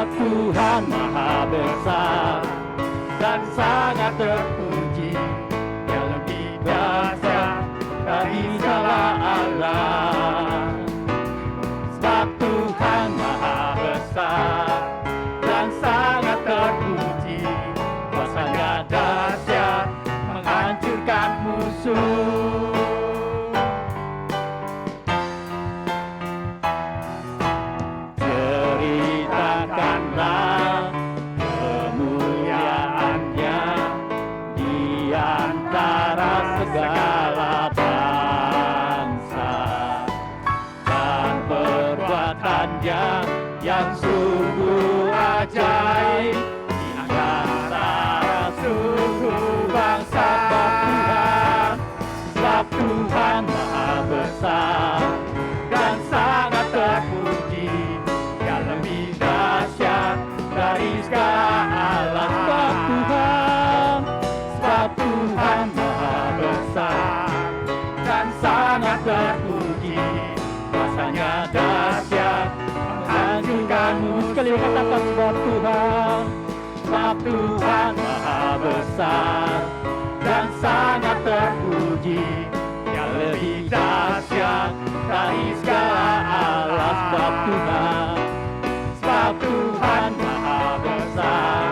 Sebab Tuhan Maha Besar dan sangat terpuji, Dia lebih dahsyat dari segala Allah. Sebab Tuhan Maha Besar dan sangat terpuji, kuasa-Nya dahsyat menghancurkan musuh. Ceritakanlah kemuliaan-Nya di antara segala bangsa, dan perbuatan-Nya yang sungguh ajaib di antara suku bangsa. Sebab Tuhan Maha Besar dan sangat terpuji, Dia lebih dahsyat dari segala Allah. Sebab Tuhan Maha Besar dan sangat terpuji, kuasa-Nya dahsyat menghancurkanmu. Sekali katakan sebab Tuhan Maha Besar dan sangat terpuji, Dia lebih dahsyat dari segala Allah. Sebab Tuhan Maha Besar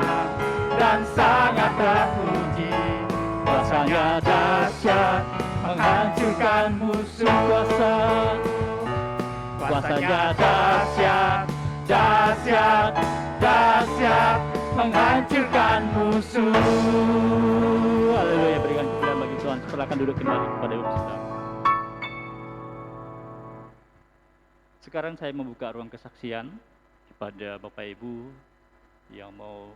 dan sangat terpuji, kuasa-Nya dahsyat menghancurkan musuh. Kuasa-Nya dahsyat, dahsyat, dahsyat menghancurkan musuh. Haleluya, berikan kemuliaan bagi Tuhan. Silakan duduk kembali kepada Ibu Saudara. Sekarang saya membuka ruang kesaksian kepada Bapak Ibu yang mau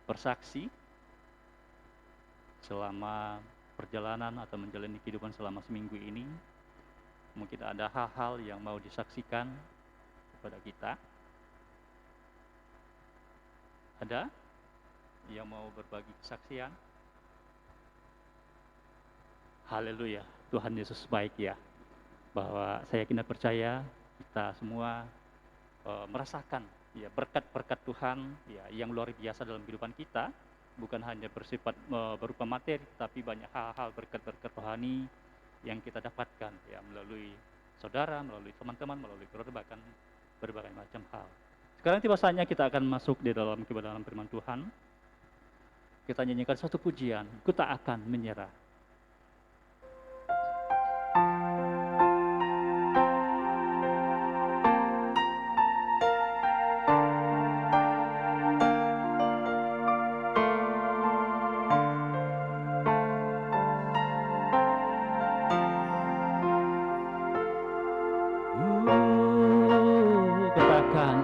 bersaksi selama perjalanan atau menjalani kehidupan selama seminggu ini. Mungkin ada hal-hal yang mau disaksikan kepada kita. Ada yang mau berbagi kesaksian? Haleluya, Tuhan Yesus baik ya. Bahwa saya yakin dan percaya kita semua merasakan ya berkat-berkat Tuhan ya yang luar biasa dalam kehidupan kita, bukan hanya bersifat berupa materi, tapi banyak hal-hal berkat-berkat rohani yang kita dapatkan ya melalui saudara, melalui teman-teman, melalui keluarga, bahkan berbagai macam hal. Sekarang tiba saatnya kita akan masuk di dalam kebenaran firman Tuhan. Kita nyanyikan satu pujian, Ku Tak Akan Menyerah. Katakan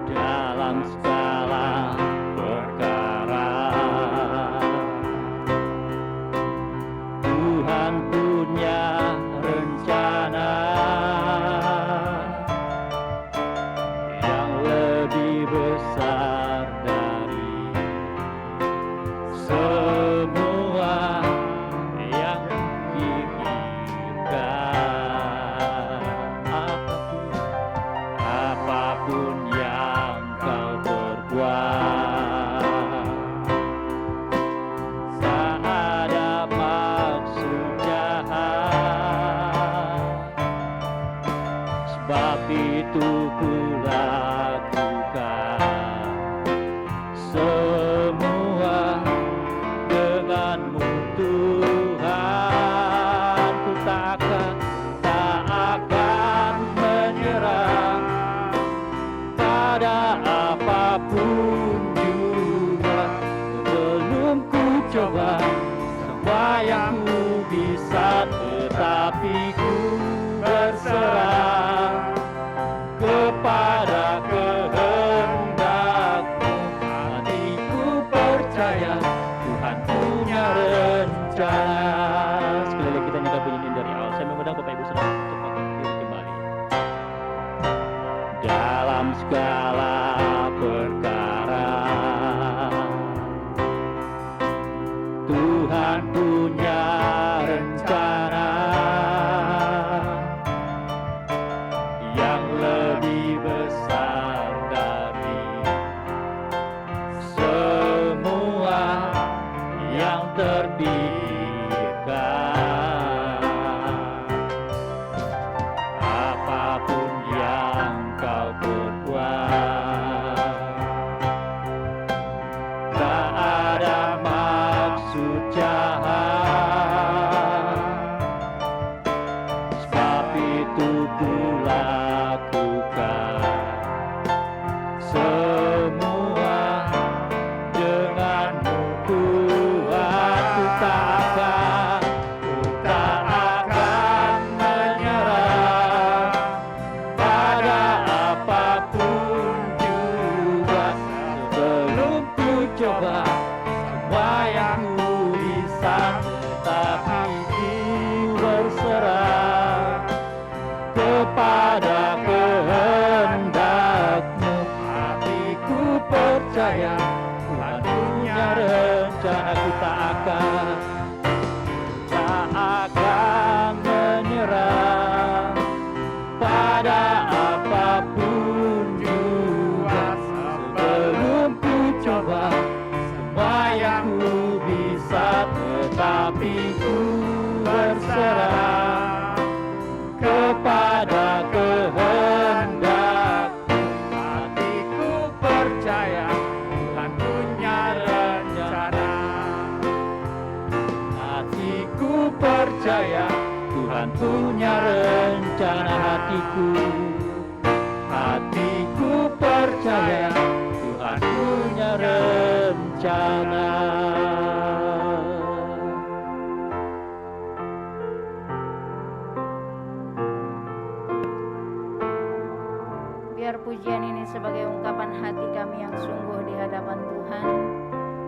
dalam segala perkara Tuhan punya rencana yang lebih besar dari semua yang dipikirkan. Apapun yang kau perbuat, tak ada maksud jahat, sebab itu ku lakukan semua denganmu Tuhan. Ku tak akan menyerah pada apapun juga, belum ku coba semua yang ku bisa, tetapi ku berserah kepada kehendak-Mu. Hatiku percaya Tuhan punya rencana. Sekali lagi kita nyanyikan bunyi ini dari awal. Saya mengundang Bapak Ibu Saudara untuk bangkit kembali. Dalam segala perkara Tuhan punya rencana yang lebih besar dari berbuat. Tak ada maksud jahat, sebab itu ku lakukan semua denganmu Tuhan. Ku tak akan menyerah pada apapun juga, sebelum ku coba semua yang ku bisa, tapi ku berserah kepada kehendak-Mu. Hatiku percaya Tuhan punya rencana. Ku tak akan menyerah pada apapun juga, sebelum ku coba semua yang ku bisa, tetapi ku berserah kepada kehendak. Hatiku percaya Tuhan punya rencana. Hatiku percaya Tuhan punya rencana. Hatiku percaya Tuhan punya rencana. Biar pujian ini sebagai ungkapan hati kami yang sungguh di hadapan Tuhan,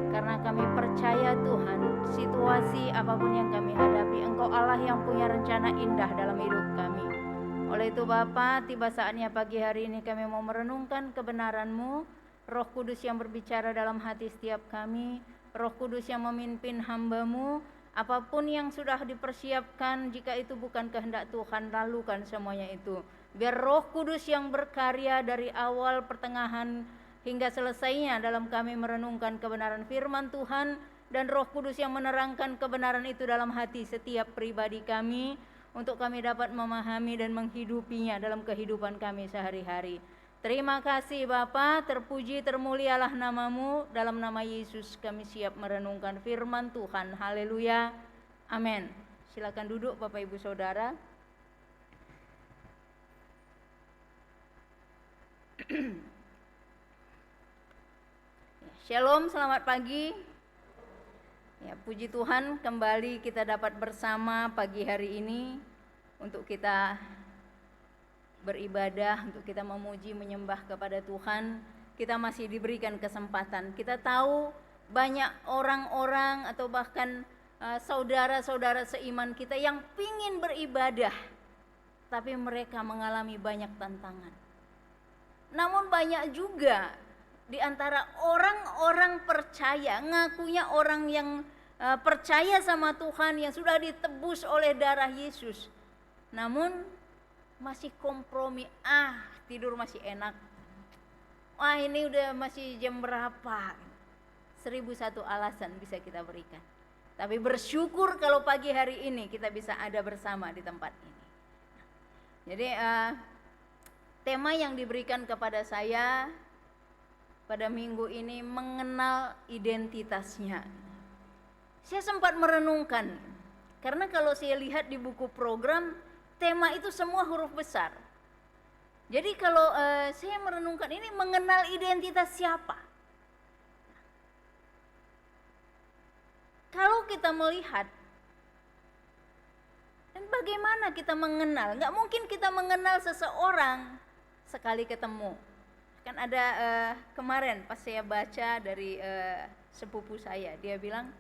karena kami percaya Tuhan, situasi apapun yang kami hadapi, Engkau Allah yang punya rencana indah dalam hidup kami. Oleh itu Bapa, tiba saatnya pagi hari ini kami mau merenungkan kebenaran-Mu, Roh Kudus yang berbicara dalam hati setiap kami, Roh Kudus yang memimpin hamba-Mu. Apapun yang sudah dipersiapkan, jika itu bukan kehendak Tuhan, lalukan semuanya itu. Biar Roh Kudus yang berkarya dari awal, pertengahan, hingga selesainya dalam kami merenungkan kebenaran firman Tuhan, dan Roh Kudus yang menerangkan kebenaran itu dalam hati setiap pribadi kami, untuk kami dapat memahami dan menghidupinya dalam kehidupan kami sehari-hari. Terima kasih Bapa, terpuji termulialah nama-Mu. Dalam nama Yesus kami siap merenungkan firman Tuhan. Haleluya, amin. Silakan duduk Bapak Ibu Saudara. Shalom, selamat pagi. Ya, puji Tuhan, kembali kita dapat bersama pagi hari ini untuk kita beribadah, untuk kita memuji menyembah kepada Tuhan. Kita masih diberikan kesempatan. Kita tahu banyak orang-orang atau bahkan saudara-saudara seiman kita yang pingin beribadah, tapi mereka mengalami banyak tantangan. Namun banyak juga di antara orang-orang percaya, ngakunya orang yang percaya sama Tuhan, yang sudah ditebus oleh darah Yesus, namun masih kompromi. Tidur masih enak. Ini udah masih jam berapa? 1001 alasan bisa kita berikan. Tapi bersyukur kalau pagi hari ini kita bisa ada bersama di tempat ini. Jadi tema yang diberikan kepada saya pada minggu ini mengenal identitasnya. Saya sempat merenungkan, karena kalau saya lihat di buku program, tema itu semua huruf besar. Jadi kalau saya merenungkan ini mengenal identitas siapa? Kalau kita melihat, dan bagaimana kita mengenal? Nggak mungkin kita mengenal seseorang sekali ketemu. Kan ada kemarin pas saya baca dari sepupu saya, dia bilang,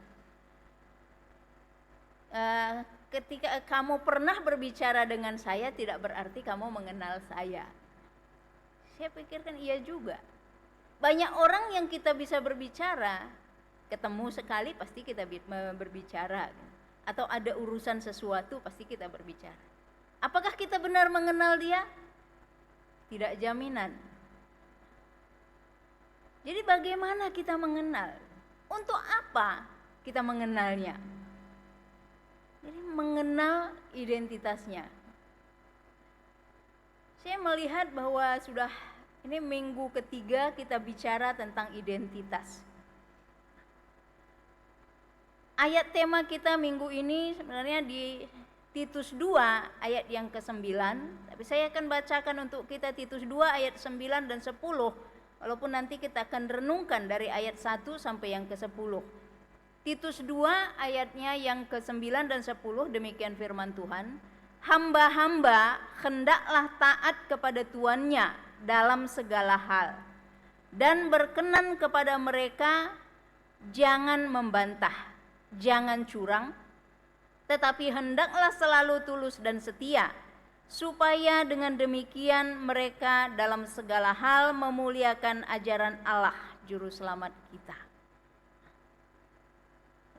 ketika kamu pernah berbicara dengan saya tidak berarti kamu mengenal saya. Saya pikirkan iya juga. Banyak orang yang kita bisa berbicara, ketemu sekali pasti kita berbicara, atau ada urusan sesuatu pasti kita berbicara. Apakah kita benar mengenal dia? Tidak jaminan. Jadi bagaimana kita mengenal? Untuk apa kita mengenalnya? Jadi mengenal identitasnya. Saya melihat bahwa sudah Ini minggu ketiga kita bicara tentang identitas. Ayat tema kita minggu ini sebenarnya di Titus 2 ayat yang ke-9. Tapi saya akan bacakan untuk kita Titus 2 ayat 9 dan 10. Walaupun nanti kita akan renungkan dari ayat 1 sampai yang ke-10. Titus 2 ayatnya yang ke-9 dan 10, demikian firman Tuhan. Hamba-hamba hendaklah taat kepada tuannya dalam segala hal, dan berkenan kepada mereka, jangan membantah, jangan curang, tetapi hendaklah selalu tulus dan setia, supaya dengan demikian mereka dalam segala hal memuliakan ajaran Allah Juru Selamat kita.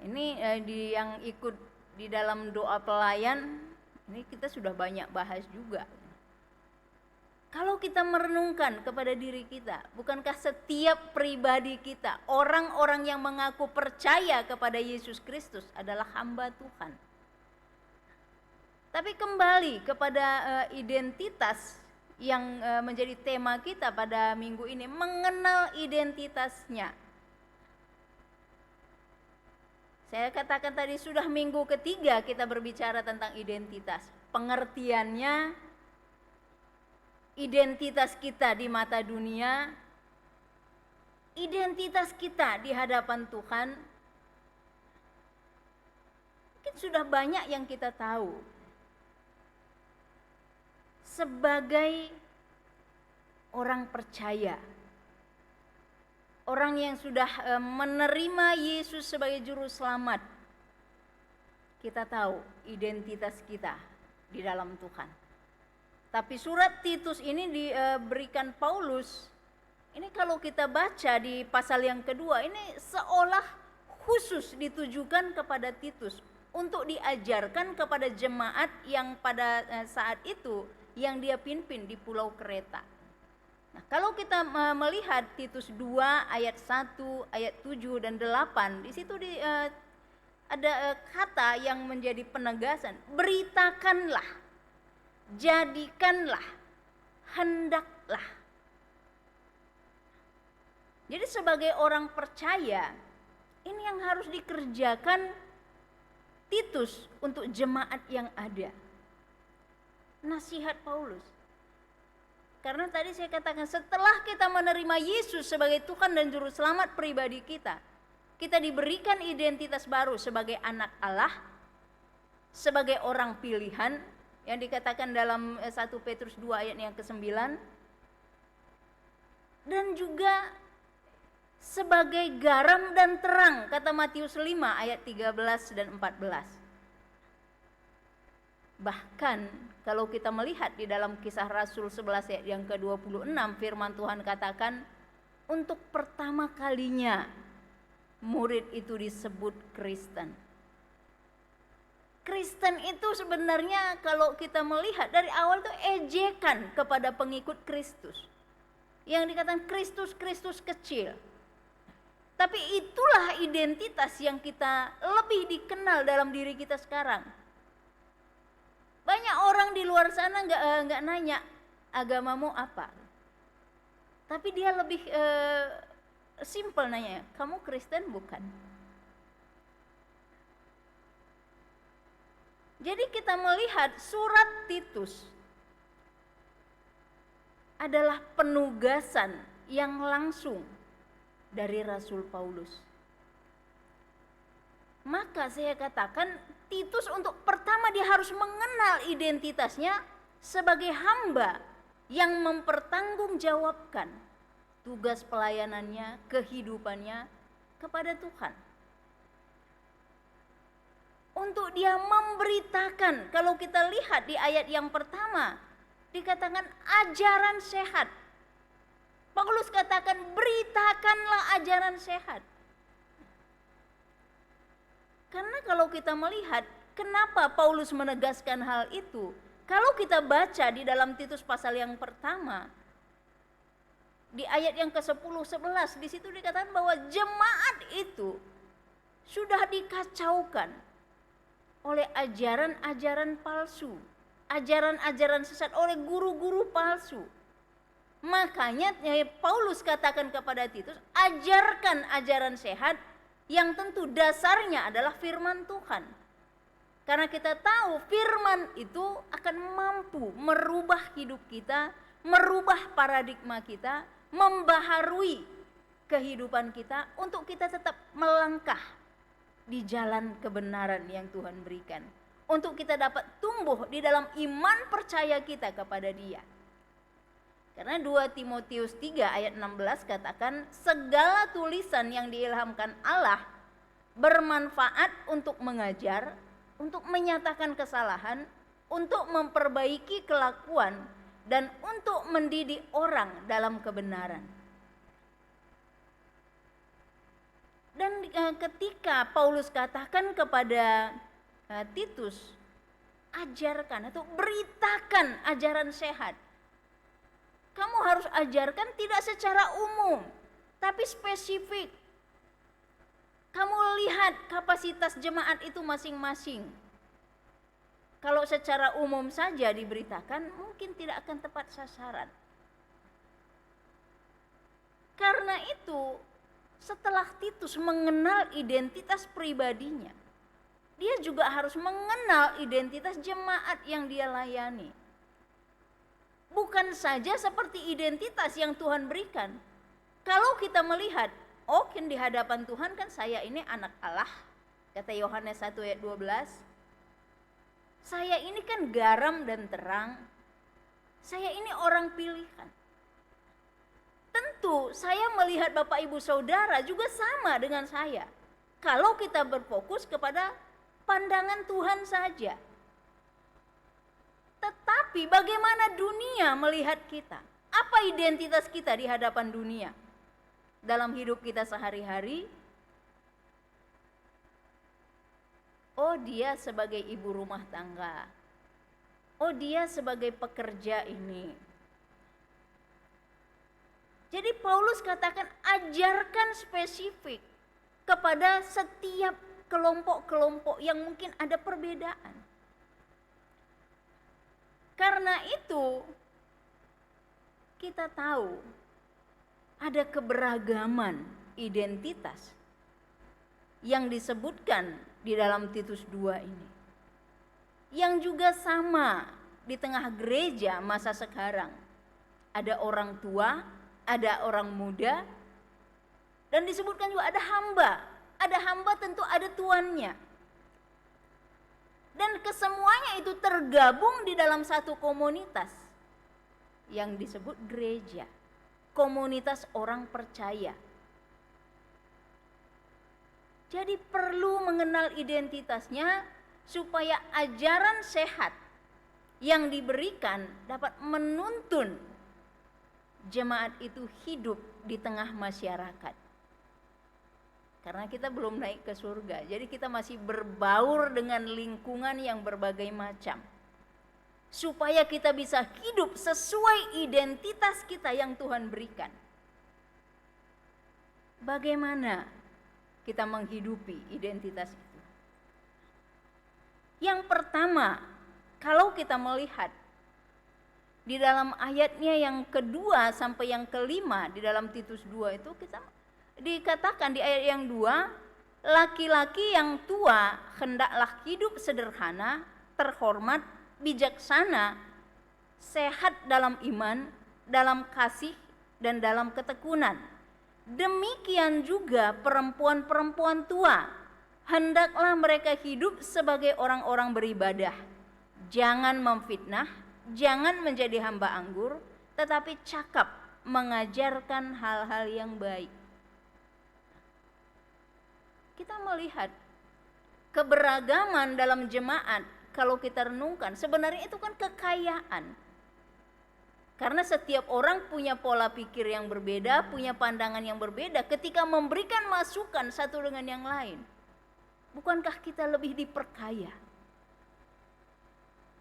Ini yang ikut di dalam doa pelayan, ini kita sudah banyak bahas juga. Kalau kita merenungkan kepada diri kita, bukankah setiap pribadi kita, orang-orang yang mengaku percaya kepada Yesus Kristus adalah hamba Tuhan? Tapi kembali kepada identitas yang menjadi tema kita pada minggu ini, mengenal identitasnya. Saya katakan tadi sudah minggu ketiga kita berbicara tentang identitas. Pengertiannya, identitas kita di mata dunia, identitas kita di hadapan Tuhan. Mungkin sudah banyak yang kita tahu. Sebagai orang percaya, orang yang sudah menerima Yesus sebagai juru selamat, kita tahu identitas kita di dalam Tuhan. Tapi surat Titus ini diberikan Paulus, ini kalau kita baca di pasal yang kedua, ini seolah khusus ditujukan kepada Titus untuk diajarkan kepada jemaat yang pada saat itu yang dia pimpin di Pulau Kreta. Nah, kalau kita melihat Titus 2 ayat 1, ayat 7 dan 8, di situ ada kata yang menjadi penegasan, beritakanlah, jadikanlah, hendaklah. Jadi sebagai orang percaya, ini yang harus dikerjakan Titus untuk jemaat yang ada. Nasihat Paulus. Karena tadi saya katakan setelah kita menerima Yesus sebagai Tuhan dan Juru Selamat pribadi kita, kita diberikan identitas baru sebagai anak Allah, sebagai orang pilihan, yang dikatakan dalam 1 Petrus 2 ayat yang ke-9, dan juga sebagai garam dan terang, kata Matius 5 ayat 13 dan 14. Bahkan kalau kita melihat di dalam Kisah Rasul 11 ayat yang ke-26, firman Tuhan katakan, untuk pertama kalinya murid itu disebut Kristen. Kristen itu sebenarnya kalau kita melihat dari awal itu ejekan kepada pengikut Kristus. Yang dikatakan Kristus kecil. Tapi itulah identitas yang kita lebih dikenal dalam diri kita sekarang. Banyak orang di luar sana nggak nanya agamamu apa. Tapi dia lebih simple nanya, kamu Kristen bukan? Jadi kita melihat surat Titus adalah penugasan yang langsung dari Rasul Paulus. Maka saya katakan Titus untuk pertama dia harus mengenal identitasnya sebagai hamba yang mempertanggungjawabkan tugas pelayanannya, kehidupannya kepada Tuhan. Untuk dia memberitakan, kalau kita lihat di ayat yang pertama, dikatakan ajaran sehat. Paulus katakan beritakanlah ajaran sehat. Karena kalau kita melihat, kenapa Paulus menegaskan hal itu? Kalau kita baca di dalam Titus pasal yang pertama, di ayat yang ke-10-11, di situ dikatakan bahwa jemaat itu sudah dikacaukan oleh ajaran-ajaran palsu, ajaran-ajaran sesat, oleh guru-guru palsu. Makanya Paulus katakan kepada Titus, ajarkan ajaran sehat yang tentu dasarnya adalah firman Tuhan. Karena kita tahu firman itu akan mampu merubah hidup kita, merubah paradigma kita, membaharui kehidupan kita untuk kita tetap melangkah di jalan kebenaran yang Tuhan berikan. Untuk kita dapat tumbuh di dalam iman percaya kita kepada Dia. Karena 2 Timotius 3 ayat 16 katakan, segala tulisan yang diilhamkan Allah bermanfaat untuk mengajar, untuk menyatakan kesalahan, untuk memperbaiki kelakuan, dan untuk mendidik orang dalam kebenaran. Dan ketika Paulus katakan kepada Titus, ajarkan atau beritakan ajaran sehat. Kamu harus ajarkan tidak secara umum, tapi spesifik. Kamu lihat kapasitas jemaat itu masing-masing. Kalau secara umum saja diberitakan, mungkin tidak akan tepat sasaran. Karena itu, setelah Titus mengenal identitas pribadinya, dia juga harus mengenal identitas jemaat yang dia layani. Bukan saja seperti identitas yang Tuhan berikan. Kalau kita melihat, oh di hadapan Tuhan kan saya ini anak Allah, kata Yohanes 1 ayat 12. Saya ini kan garam dan terang. Saya ini orang pilihan. Tentu saya melihat Bapak Ibu Saudara juga sama dengan saya. Kalau kita berfokus kepada pandangan Tuhan saja. Tetapi bagaimana dunia melihat kita? Apa identitas kita di hadapan dunia? Dalam hidup kita sehari-hari, oh dia sebagai ibu rumah tangga, oh dia sebagai pekerja ini. Jadi Paulus katakan ajarkan spesifik kepada setiap kelompok-kelompok yang mungkin ada perbedaan. Karena itu kita tahu ada keberagaman identitas yang disebutkan di dalam Titus 2 ini. Yang juga sama di tengah gereja masa sekarang. Ada orang tua, ada orang muda, dan disebutkan juga ada hamba. Ada hamba tentu ada tuannya. Dan kesemuanya itu tergabung di dalam satu komunitas yang disebut gereja. Komunitas orang percaya. Jadi perlu mengenal identitasnya supaya ajaran sehat yang diberikan dapat menuntun jemaat itu hidup di tengah masyarakat. Karena kita belum naik ke surga, jadi kita masih berbaur dengan lingkungan yang berbagai macam. Supaya kita bisa hidup sesuai identitas kita yang Tuhan berikan. Bagaimana kita menghidupi identitas itu? Yang pertama, kalau kita melihat di dalam ayatnya yang kedua sampai yang kelima di dalam Titus 2 itu kita dikatakan di ayat yang 2, laki-laki yang tua hendaklah hidup sederhana, terhormat, bijaksana, sehat dalam iman, dalam kasih, dan dalam ketekunan. Demikian juga perempuan-perempuan tua, hendaklah mereka hidup sebagai orang-orang beribadah. Jangan memfitnah, jangan menjadi hamba anggur, tetapi cakap mengajarkan hal-hal yang baik. Kita melihat keberagaman dalam jemaat, kalau kita renungkan, sebenarnya itu kan kekayaan. Karena setiap orang punya pola pikir yang berbeda, punya pandangan yang berbeda ketika memberikan masukan satu dengan yang lain. Bukankah kita lebih diperkaya?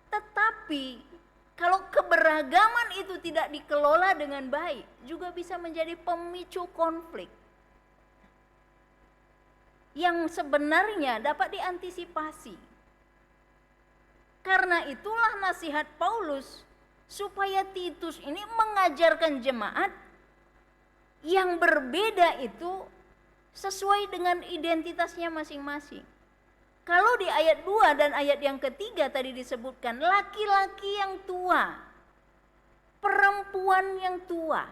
Tetapi kalau keberagaman itu tidak dikelola dengan baik, juga bisa menjadi pemicu konflik yang sebenarnya dapat diantisipasi. Karena itulah nasihat Paulus supaya Titus ini mengajarkan jemaat yang berbeda itu sesuai dengan identitasnya masing-masing. Kalau di ayat 2 dan ayat yang ketiga tadi disebutkan laki-laki yang tua, perempuan yang tua.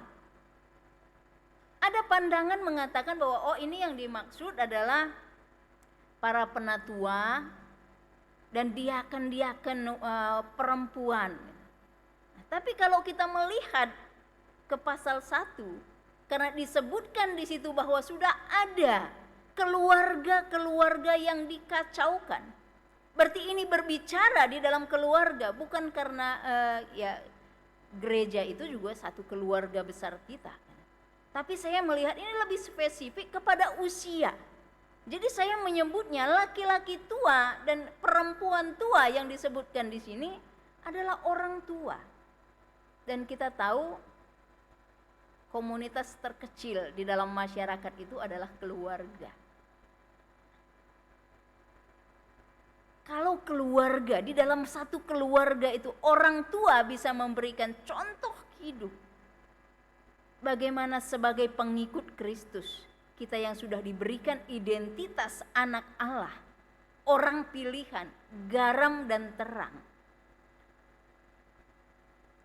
Ada pandangan mengatakan bahwa ini yang dimaksud adalah para penatua dan diaken-diaken perempuan. Tapi kalau kita melihat ke pasal 1, karena disebutkan di situ bahwa sudah ada keluarga-keluarga yang dikacaukan. Berarti ini berbicara di dalam keluarga, bukan karena gereja itu juga satu keluarga besar kita. Tapi saya melihat ini lebih spesifik kepada usia. Jadi saya menyebutnya laki-laki tua dan perempuan tua yang disebutkan di sini adalah orang tua. Dan kita tahu komunitas terkecil di dalam masyarakat itu adalah keluarga. Kalau keluarga, di dalam satu keluarga itu orang tua bisa memberikan contoh hidup. Bagaimana sebagai pengikut Kristus, kita yang sudah diberikan identitas anak Allah, orang pilihan, garam dan terang.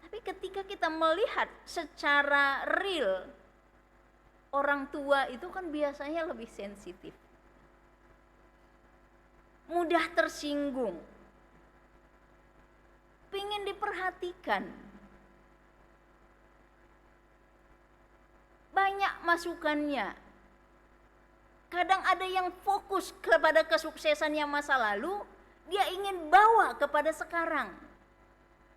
Tapi ketika kita melihat secara real, orang tua itu kan biasanya lebih sensitif, mudah tersinggung, pingin diperhatikan, banyak masukannya. Kadang ada yang fokus kepada kesuksesannya masa lalu, dia ingin bawa kepada sekarang.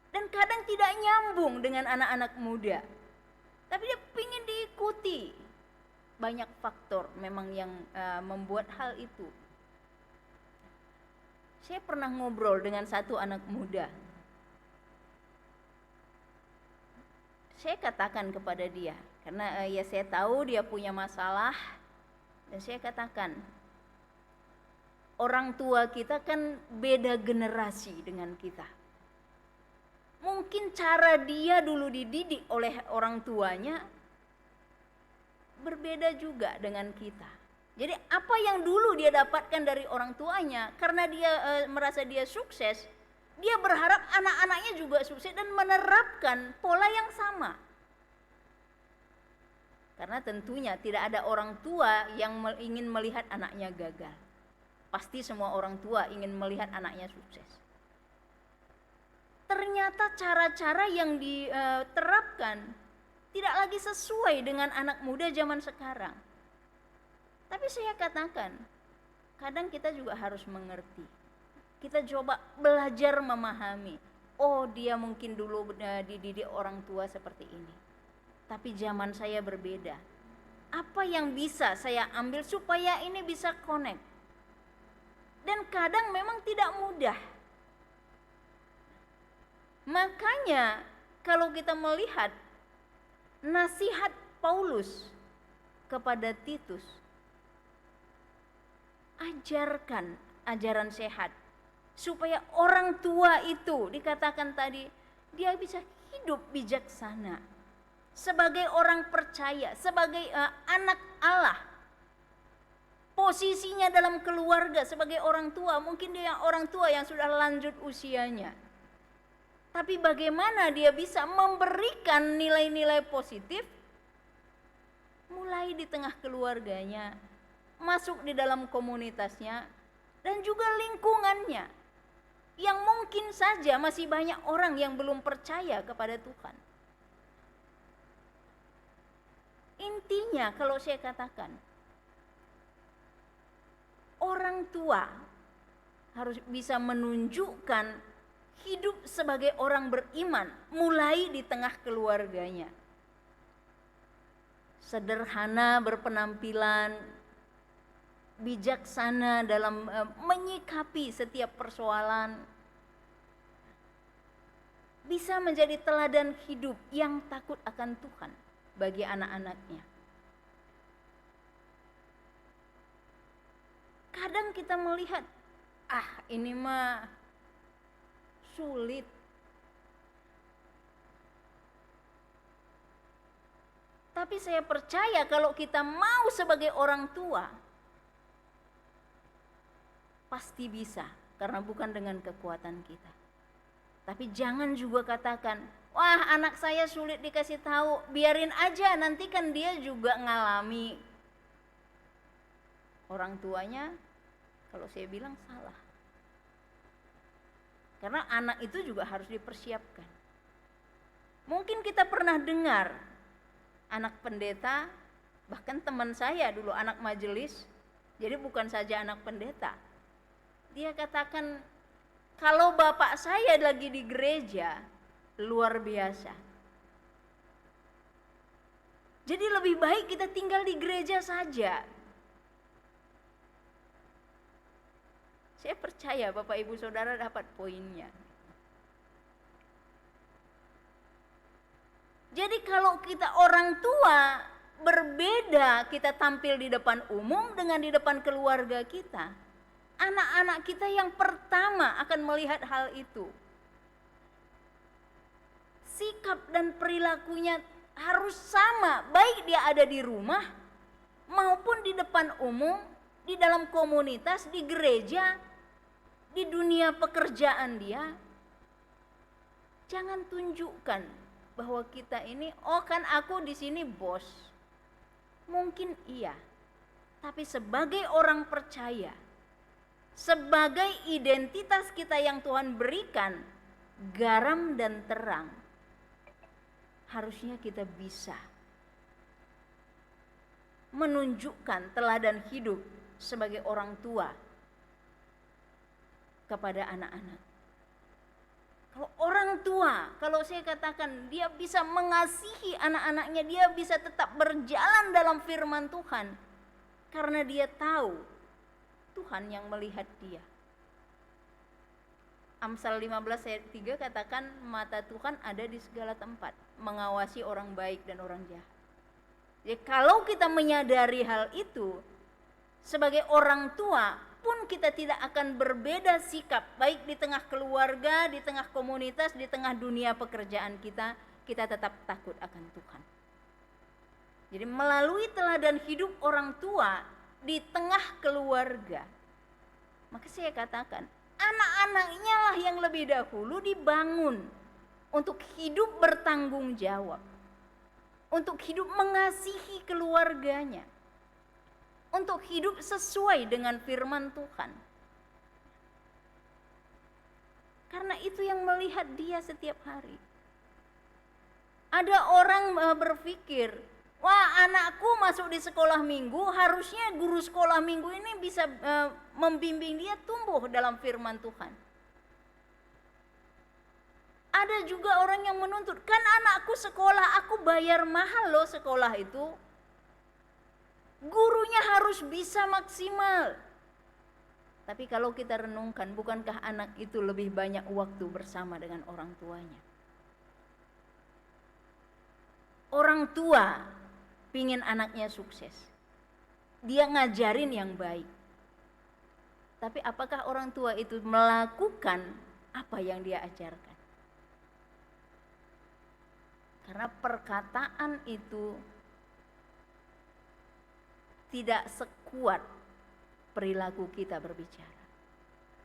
Dan kadang tidak nyambung dengan anak-anak muda, tapi dia ingin diikuti. Banyak faktor memang yang membuat hal itu. Saya pernah ngobrol dengan satu anak muda. Saya katakan kepada dia, karena saya tahu dia punya masalah, dan saya katakan, orang tua kita kan beda generasi dengan kita. Mungkin cara dia dulu dididik oleh orang tuanya berbeda juga dengan kita. Jadi apa yang dulu dia dapatkan dari orang tuanya, karena dia merasa dia sukses, dia berharap anak-anaknya juga sukses dan menerapkan pola yang sama. Karena tentunya tidak ada orang tua yang ingin melihat anaknya gagal. Pasti semua orang tua ingin melihat anaknya sukses. Ternyata cara-cara yang diterapkan tidak lagi sesuai dengan anak muda zaman sekarang. Tapi saya katakan, kadang kita juga harus mengerti. Kita coba belajar memahami. Oh, dia mungkin dulu dididik orang tua seperti ini. Tapi zaman saya berbeda. Apa yang bisa saya ambil supaya ini bisa connect? Dan kadang memang tidak mudah. Makanya kalau kita melihat nasihat Paulus kepada Titus, ajarkan ajaran sehat supaya orang tua itu dikatakan tadi dia bisa hidup bijaksana sebagai orang percaya, sebagai anak Allah. Posisinya dalam keluarga sebagai orang tua, mungkin dia orang tua yang sudah lanjut usianya. Tapi bagaimana dia bisa memberikan nilai-nilai positif mulai di tengah keluarganya, masuk di dalam komunitasnya, dan juga lingkungannya yang mungkin saja masih banyak orang yang belum percaya kepada Tuhan. Intinya kalau saya katakan, orang tua harus bisa menunjukkan hidup sebagai orang beriman mulai di tengah keluarganya. Sederhana berpenampilan, bijaksana dalam menyikapi setiap persoalan, bisa menjadi teladan hidup yang takut akan Tuhan bagi anak-anaknya. Kadang kita melihat, ini mah sulit. Tapi saya percaya kalau kita mau sebagai orang tua, pasti bisa, karena bukan dengan kekuatan kita. Tapi jangan juga katakan, wah anak saya sulit dikasih tahu, biarin aja, nanti kan dia juga ngalami. Orang tuanya, kalau saya bilang salah. Karena anak itu juga harus dipersiapkan. Mungkin kita pernah dengar anak pendeta, bahkan teman saya dulu anak majelis, jadi bukan saja anak pendeta. Dia katakan, kalau bapak saya lagi di gereja, luar biasa. Jadi lebih baik kita tinggal di gereja saja. Saya percaya Bapak Ibu Saudara dapat poinnya. Jadi kalau kita orang tua berbeda, kita tampil di depan umum dengan di depan keluarga kita. Anak-anak kita yang pertama akan melihat hal itu. Sikap dan perilakunya harus sama, baik dia ada di rumah maupun di depan umum, di dalam komunitas, di gereja, di dunia pekerjaan dia. Jangan tunjukkan bahwa kita ini, oh kan aku di sini bos. Mungkin iya, tapi sebagai orang percaya, sebagai identitas kita yang Tuhan berikan, garam dan terang, harusnya kita bisa menunjukkan teladan hidup sebagai orang tua kepada anak-anak. Kalau orang tua, kalau saya katakan dia bisa mengasihi anak-anaknya, dia bisa tetap berjalan dalam firman Tuhan karena dia tahu Tuhan yang melihat dia. Amsal 15 ayat 3 katakan, mata Tuhan ada di segala tempat, mengawasi orang baik dan orang jahat. Jadi kalau kita menyadari hal itu, sebagai orang tua pun kita tidak akan berbeda sikap, baik di tengah keluarga, di tengah komunitas, di tengah dunia pekerjaan kita tetap takut akan Tuhan. Jadi melalui teladan hidup orang tua di tengah keluarga, maka saya katakan, anak-anaknya lah yang lebih dahulu dibangun untuk hidup bertanggung jawab, untuk hidup mengasihi keluarganya, untuk hidup sesuai dengan firman Tuhan. Karena itu yang melihat dia setiap hari. Ada orang berpikir, wah anakku masuk di sekolah minggu, harusnya guru sekolah minggu ini bisa membimbing dia tumbuh dalam firman Tuhan. Ada juga orang yang menuntut, kan anakku sekolah, aku bayar mahal loh sekolah itu. Gurunya harus bisa maksimal. Tapi kalau kita renungkan, bukankah anak itu lebih banyak waktu bersama dengan orang tuanya? Orang tua pingin anaknya sukses, dia ngajarin yang baik. Tapi apakah orang tua itu melakukan apa yang dia ajarkan? Karena perkataan itu tidak sekuat perilaku kita berbicara.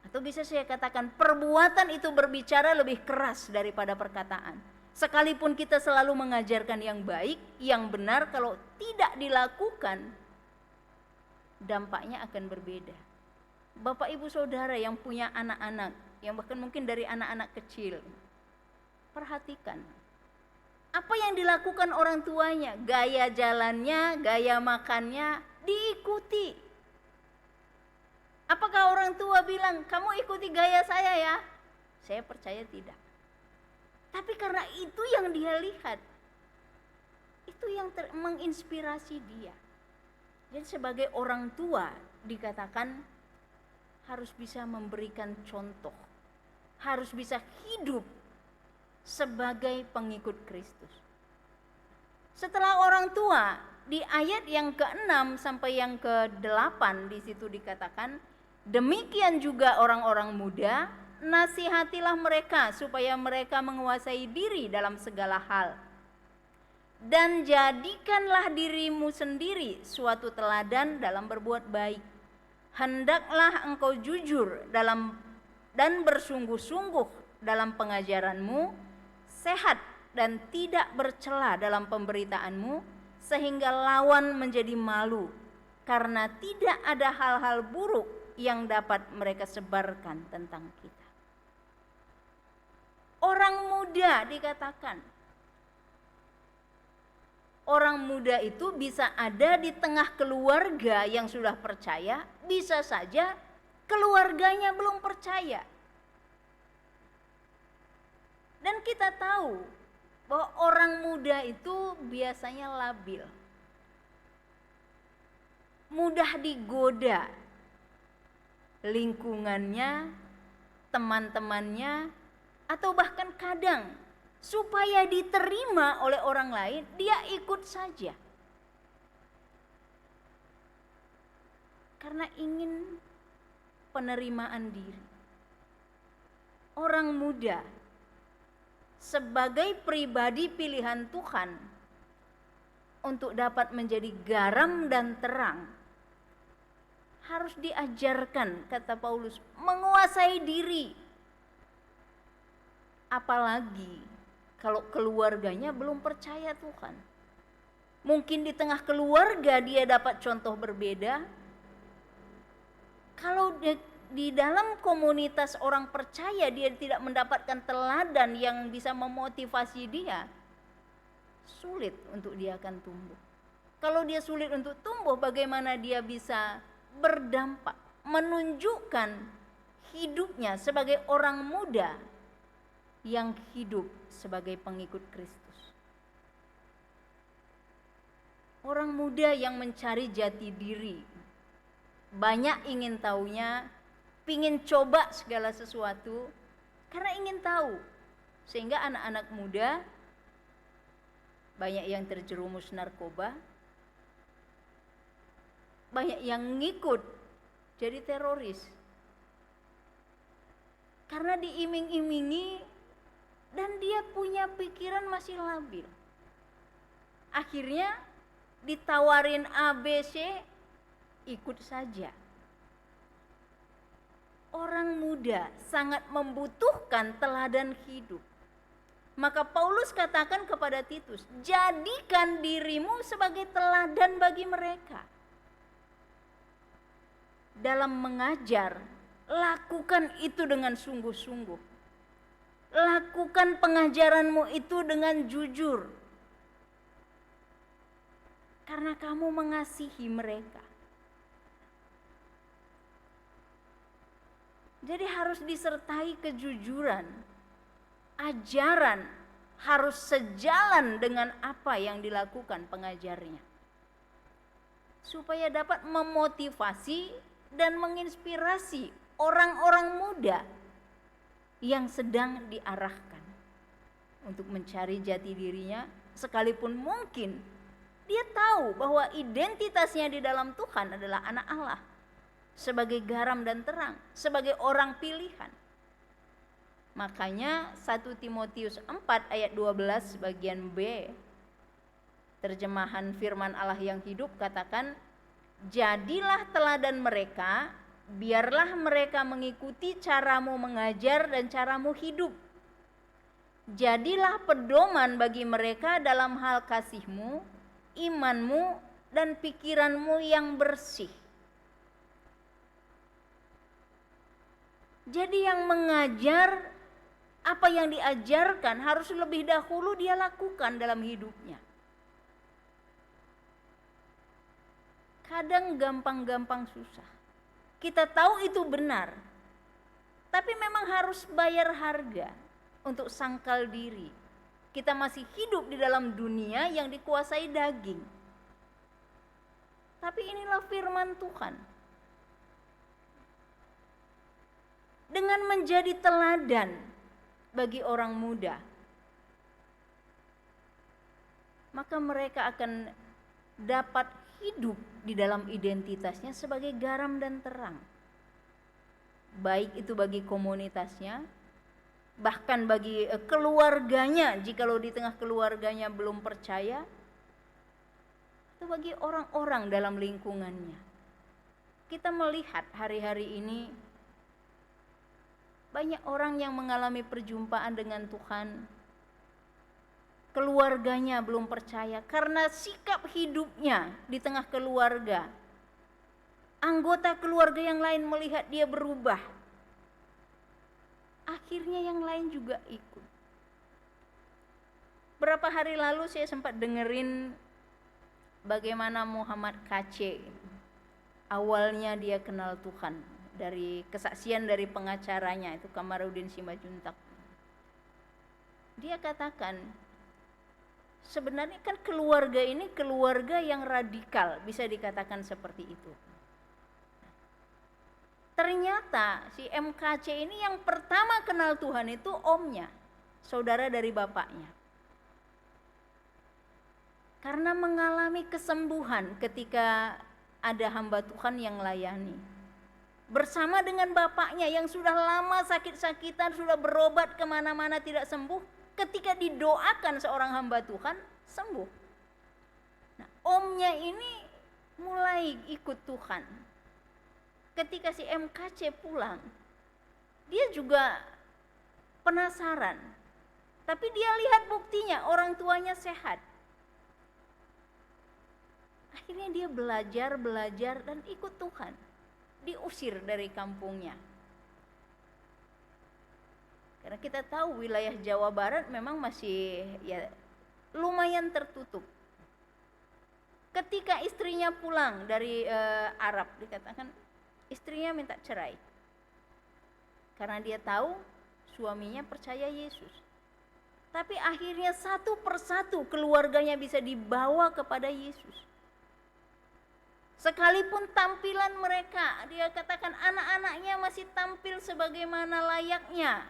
Atau bisa saya katakan perbuatan itu berbicara lebih keras daripada perkataan. Sekalipun kita selalu mengajarkan yang baik, yang benar, kalau tidak dilakukan, dampaknya akan berbeda. Bapak Ibu Saudara yang punya anak-anak, yang bahkan mungkin dari anak-anak kecil, perhatikan apa yang dilakukan orang tuanya, gaya jalannya, gaya makannya, diikuti. Apakah orang tua bilang, kamu ikuti gaya saya ya? Saya percaya tidak. Tapi karena itu yang dia lihat, itu yang menginspirasi dia. Jadi sebagai orang tua dikatakan harus bisa memberikan contoh, harus bisa hidup sebagai pengikut Kristus. Setelah orang tua, di ayat yang ke-6 sampai yang ke-8 di situ dikatakan, demikian juga orang-orang muda, nasihatilah mereka supaya mereka menguasai diri dalam segala hal. dan jadikanlah dirimu sendiri suatu teladan dalam berbuat baik. Hendaklah engkau jujur dan bersungguh-sungguh dalam pengajaranmu, sehat dan tidak bercela dalam pemberitaanmu, sehingga lawan menjadi malu, karena tidak ada hal-hal buruk yang dapat mereka sebarkan tentang kita. Orang muda dikatakan, orang muda itu bisa ada di tengah keluarga yang sudah percaya, bisa saja keluarganya belum percaya. Dan kita tahu bahwa orang muda itu biasanya labil, mudah digoda lingkungannya, teman-temannya, atau bahkan kadang supaya diterima oleh orang lain, dia ikut saja. Karena ingin penerimaan diri. Orang muda sebagai pribadi pilihan Tuhan untuk dapat menjadi garam dan terang, harus diajarkan, kata Paulus, menguasai diri. Apalagi kalau keluarganya belum percaya Tuhan. Mungkin di tengah keluarga dia dapat contoh berbeda. Kalau di dalam komunitas orang percaya dia tidak mendapatkan teladan yang bisa memotivasi dia, sulit untuk dia akan tumbuh. Kalau dia sulit untuk tumbuh, bagaimana dia bisa berdampak, menunjukkan hidupnya sebagai orang muda yang hidup sebagai pengikut Kristus. Orang muda yang mencari jati diri, banyak ingin tahunya, ingin coba segala sesuatu karena ingin tahu. Sehingga anak-anak muda banyak yang terjerumus narkoba, banyak yang ngikut jadi teroris. Karena diiming-imingi dan dia punya pikiran masih labil. Akhirnya ditawarin ABC, ikut saja. Orang muda sangat membutuhkan teladan hidup. Maka Paulus katakan kepada Titus, jadikan dirimu sebagai teladan bagi mereka. Dalam mengajar, lakukan itu dengan sungguh-sungguh. Lakukan pengajaranmu itu dengan jujur. Karena kamu mengasihi mereka. Jadi harus disertai kejujuran. Ajaran harus sejalan dengan apa yang dilakukan pengajarnya. Supaya dapat memotivasi dan menginspirasi orang-orang muda yang sedang diarahkan untuk mencari jati dirinya, sekalipun mungkin dia tahu bahwa identitasnya di dalam Tuhan adalah anak Allah, sebagai garam dan terang, sebagai orang pilihan. Makanya 1 Timotius 4 ayat 12 bagian B, terjemahan firman Allah yang hidup, katakan, jadilah teladan mereka, biarlah mereka mengikuti caramu mengajar dan caramu hidup. Jadilah pedoman bagi mereka dalam hal kasihmu, imanmu, dan pikiranmu yang bersih. Jadi yang mengajar, apa yang diajarkan harus lebih dahulu dia lakukan dalam hidupnya. Kadang gampang-gampang susah. Kita tahu itu benar, tapi memang harus bayar harga untuk sangkal diri. Kita masih hidup di dalam dunia yang dikuasai daging. Tapi inilah firman Tuhan. Dengan menjadi teladan bagi orang muda, maka mereka akan dapat hidup di dalam identitasnya sebagai garam dan terang. Baik itu bagi komunitasnya, bahkan bagi keluarganya, jikalau di tengah keluarganya belum percaya, atau bagi orang-orang dalam lingkungannya. Kita melihat hari-hari ini banyak orang yang mengalami perjumpaan dengan Tuhan, keluarganya belum percaya karena sikap hidupnya di tengah keluarga. Anggota keluarga yang lain melihat dia berubah, akhirnya yang lain juga ikut. Berapa hari lalu saya sempat dengerin bagaimana Muhammad KC. Awalnya dia kenal Tuhan dari kesaksian dari pengacaranya itu Kamarudin Simanjuntak. Dia katakan sebenarnya kan keluarga ini keluarga yang radikal, bisa dikatakan seperti itu. Ternyata si MKC ini yang pertama kenal Tuhan itu omnya, saudara dari bapaknya. Karena mengalami kesembuhan ketika ada hamba Tuhan yang layani. Bersama dengan bapaknya yang sudah lama sakit-sakitan, sudah berobat kemana-mana tidak sembuh, ketika didoakan seorang hamba Tuhan, sembuh. Nah, omnya ini mulai ikut Tuhan. Ketika si MKC pulang, dia juga penasaran. Tapi dia lihat buktinya, orang tuanya sehat. Akhirnya dia belajar dan ikut Tuhan. Diusir dari kampungnya. Karena kita tahu wilayah Jawa Barat memang masih ya lumayan tertutup. Ketika istrinya pulang dari Arab, dikatakan istrinya minta cerai. Karena dia tahu suaminya percaya Yesus. Tapi akhirnya satu persatu keluarganya bisa dibawa kepada Yesus. Sekalipun tampilan mereka, dia katakan anak-anaknya masih tampil sebagaimana layaknya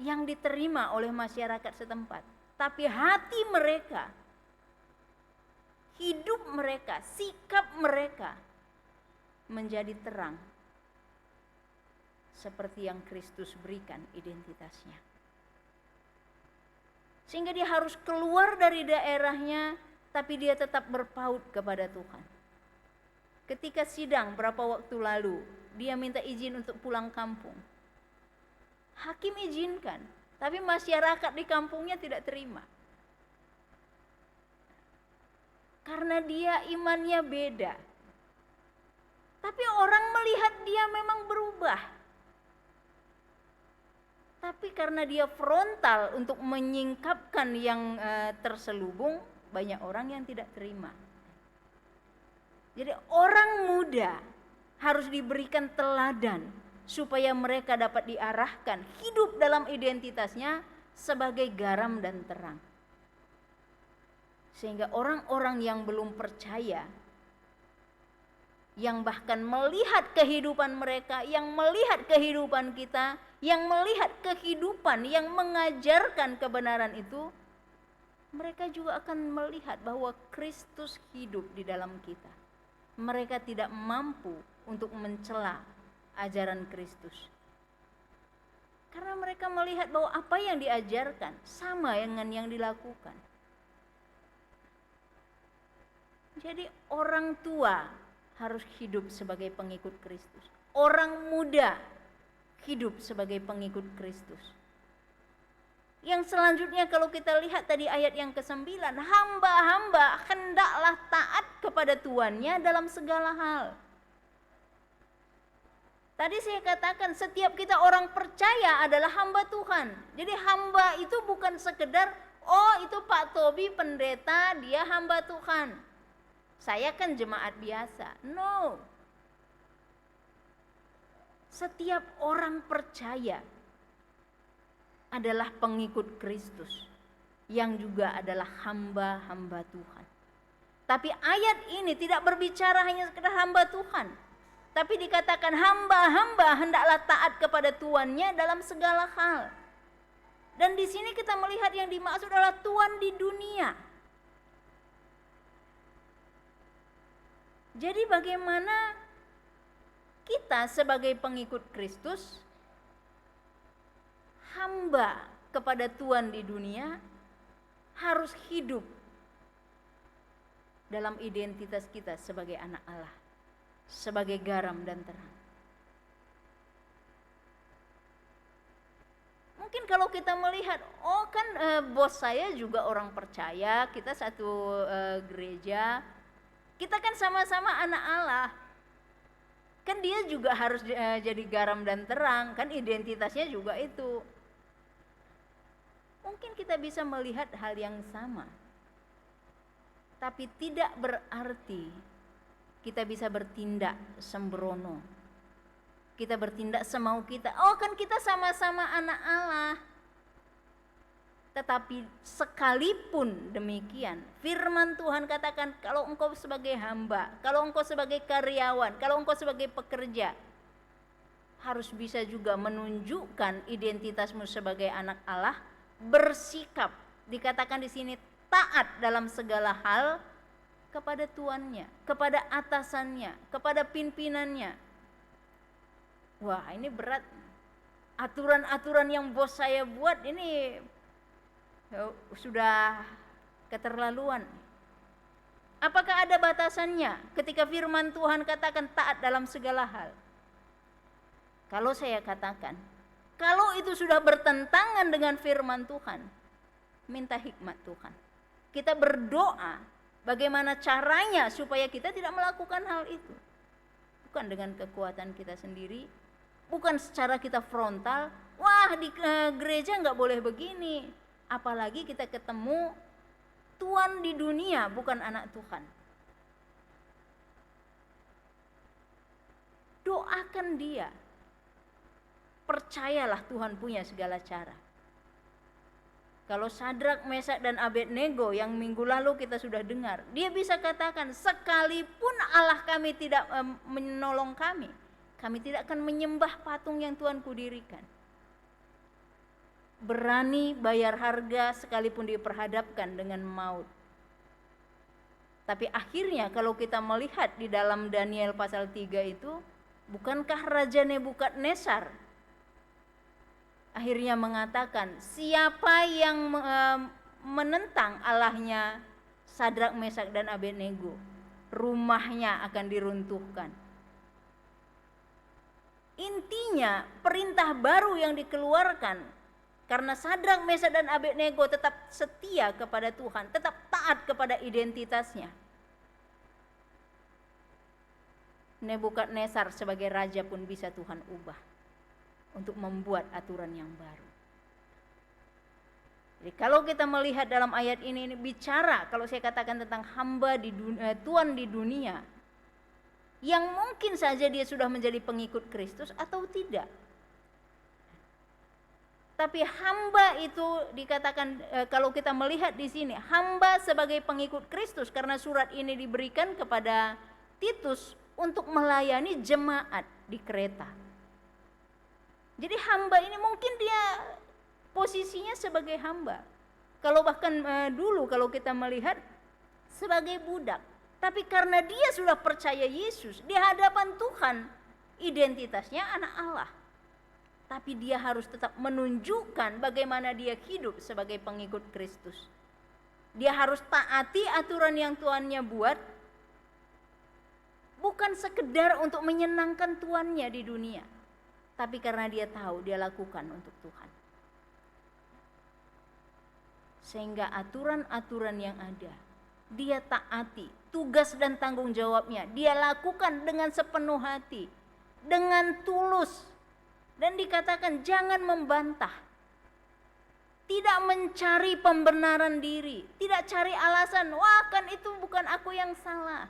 yang diterima oleh masyarakat setempat. Tapi hati mereka, hidup mereka, sikap mereka menjadi terang. Seperti yang Kristus berikan identitasnya. Sehingga dia harus keluar dari daerahnya, tapi dia tetap berpaut kepada Tuhan. Ketika sidang berapa waktu lalu, dia minta izin untuk pulang kampung. Hakim izinkan, tapi masyarakat di kampungnya tidak terima. Karena dia imannya beda. Tapi orang melihat dia memang berubah. Tapi karena dia frontal untuk menyingkapkan yang terselubung, banyak orang yang tidak terima. Jadi orang muda harus diberikan teladan supaya mereka dapat diarahkan hidup dalam identitasnya sebagai garam dan terang. Sehingga orang-orang yang belum percaya, yang bahkan melihat kehidupan mereka, yang melihat kehidupan kita, yang melihat kehidupan yang mengajarkan kebenaran itu, mereka juga akan melihat bahwa Kristus hidup di dalam kita. Mereka tidak mampu untuk mencela ajaran Kristus. Karena mereka melihat bahwa apa yang diajarkan sama dengan yang dilakukan. Jadi orang tua harus hidup sebagai pengikut Kristus. Orang muda hidup sebagai pengikut Kristus. Yang selanjutnya kalau kita lihat tadi ayat yang ke-9, hamba-hamba hendaklah taat kepada tuannya dalam segala hal. Tadi saya katakan setiap kita orang percaya adalah hamba Tuhan. Jadi hamba itu bukan sekedar, oh itu Pak Tobi pendeta, dia hamba Tuhan. Saya kan jemaat biasa. No. Setiap orang percaya adalah pengikut Kristus yang juga adalah hamba-hamba Tuhan. Tapi ayat ini tidak berbicara hanya sekedar hamba Tuhan, tapi dikatakan hamba-hamba hendaklah taat kepada tuannya dalam segala hal. Dan di sini kita melihat yang dimaksud adalah tuan di dunia. Jadi bagaimana kita sebagai pengikut Kristus hamba kepada Tuhan di dunia harus hidup dalam identitas kita sebagai anak Allah, sebagai garam dan terang. Mungkin kalau kita melihat, oh kan bos saya juga orang percaya, kita satu gereja, kita kan sama-sama anak Allah, kan dia juga harus jadi garam dan terang, kan identitasnya juga itu. Mungkin kita bisa melihat hal yang sama, tapi tidak berarti kita bisa bertindak sembrono. Kita bertindak semau kita. Oh kan kita sama-sama anak Allah. Tetapi sekalipun demikian, firman Tuhan katakan kalau engkau sebagai hamba, kalau engkau sebagai karyawan, kalau engkau sebagai pekerja, harus bisa juga menunjukkan identitasmu sebagai anak Allah, bersikap, dikatakan di sini taat dalam segala hal kepada tuannya, kepada atasannya, kepada pimpinannya. Wah, ini berat. Aturan-aturan yang bos saya buat ini sudah keterlaluan. Apakah ada batasannya ketika firman Tuhan katakan taat dalam segala hal? Kalau saya katakan, kalau itu sudah bertentangan dengan firman Tuhan, minta hikmat Tuhan. Kita berdoa bagaimana caranya supaya kita tidak melakukan hal itu. Bukan dengan kekuatan kita sendiri, bukan secara kita frontal, wah di gereja nggak boleh begini. Apalagi kita ketemu Tuhan di dunia, bukan anak Tuhan. Doakan dia. Percayalah Tuhan punya segala cara. Kalau Sadrak, Mesak, dan Abednego yang minggu lalu kita sudah dengar, dia bisa katakan, sekalipun Allah kami tidak menolong kami tidak akan menyembah patung yang Tuhan kudirikan. Berani bayar harga sekalipun diperhadapkan dengan maut. Tapi akhirnya kalau kita melihat di dalam Daniel pasal 3 itu, bukankah Raja Nebukadnezar akhirnya mengatakan, siapa yang menentang Allahnya Sadrak, Mesak, dan Abednego, rumahnya akan diruntuhkan. Intinya perintah baru yang dikeluarkan karena Sadrak, Mesak, dan Abednego tetap setia kepada Tuhan, tetap taat kepada identitasnya. Nebukadnezar sebagai raja pun bisa Tuhan ubah untuk membuat aturan yang baru. Jadi kalau kita melihat dalam ayat ini bicara, kalau saya katakan tentang hamba di dunia, Tuhan di dunia, yang mungkin saja dia sudah menjadi pengikut Kristus atau tidak. Tapi hamba itu dikatakan, kalau kita melihat di sini, hamba sebagai pengikut Kristus, karena surat ini diberikan kepada Titus untuk melayani jemaat di Kreta. Jadi hamba ini mungkin dia posisinya sebagai hamba. Kalau bahkan dulu kalau kita melihat sebagai budak. Tapi karena dia sudah percaya Yesus, di hadapan Tuhan identitasnya anak Allah. Tapi dia harus tetap menunjukkan bagaimana dia hidup sebagai pengikut Kristus. Dia harus taati aturan yang Tuannya buat, bukan sekedar untuk menyenangkan tuannya di dunia, tapi karena dia tahu dia lakukan untuk Tuhan. Sehingga aturan-aturan yang ada dia taati, tugas dan tanggung jawabnya dia lakukan dengan sepenuh hati, dengan tulus. Dan dikatakan jangan membantah, tidak mencari pembenaran diri, tidak cari alasan, wah kan itu bukan aku yang salah.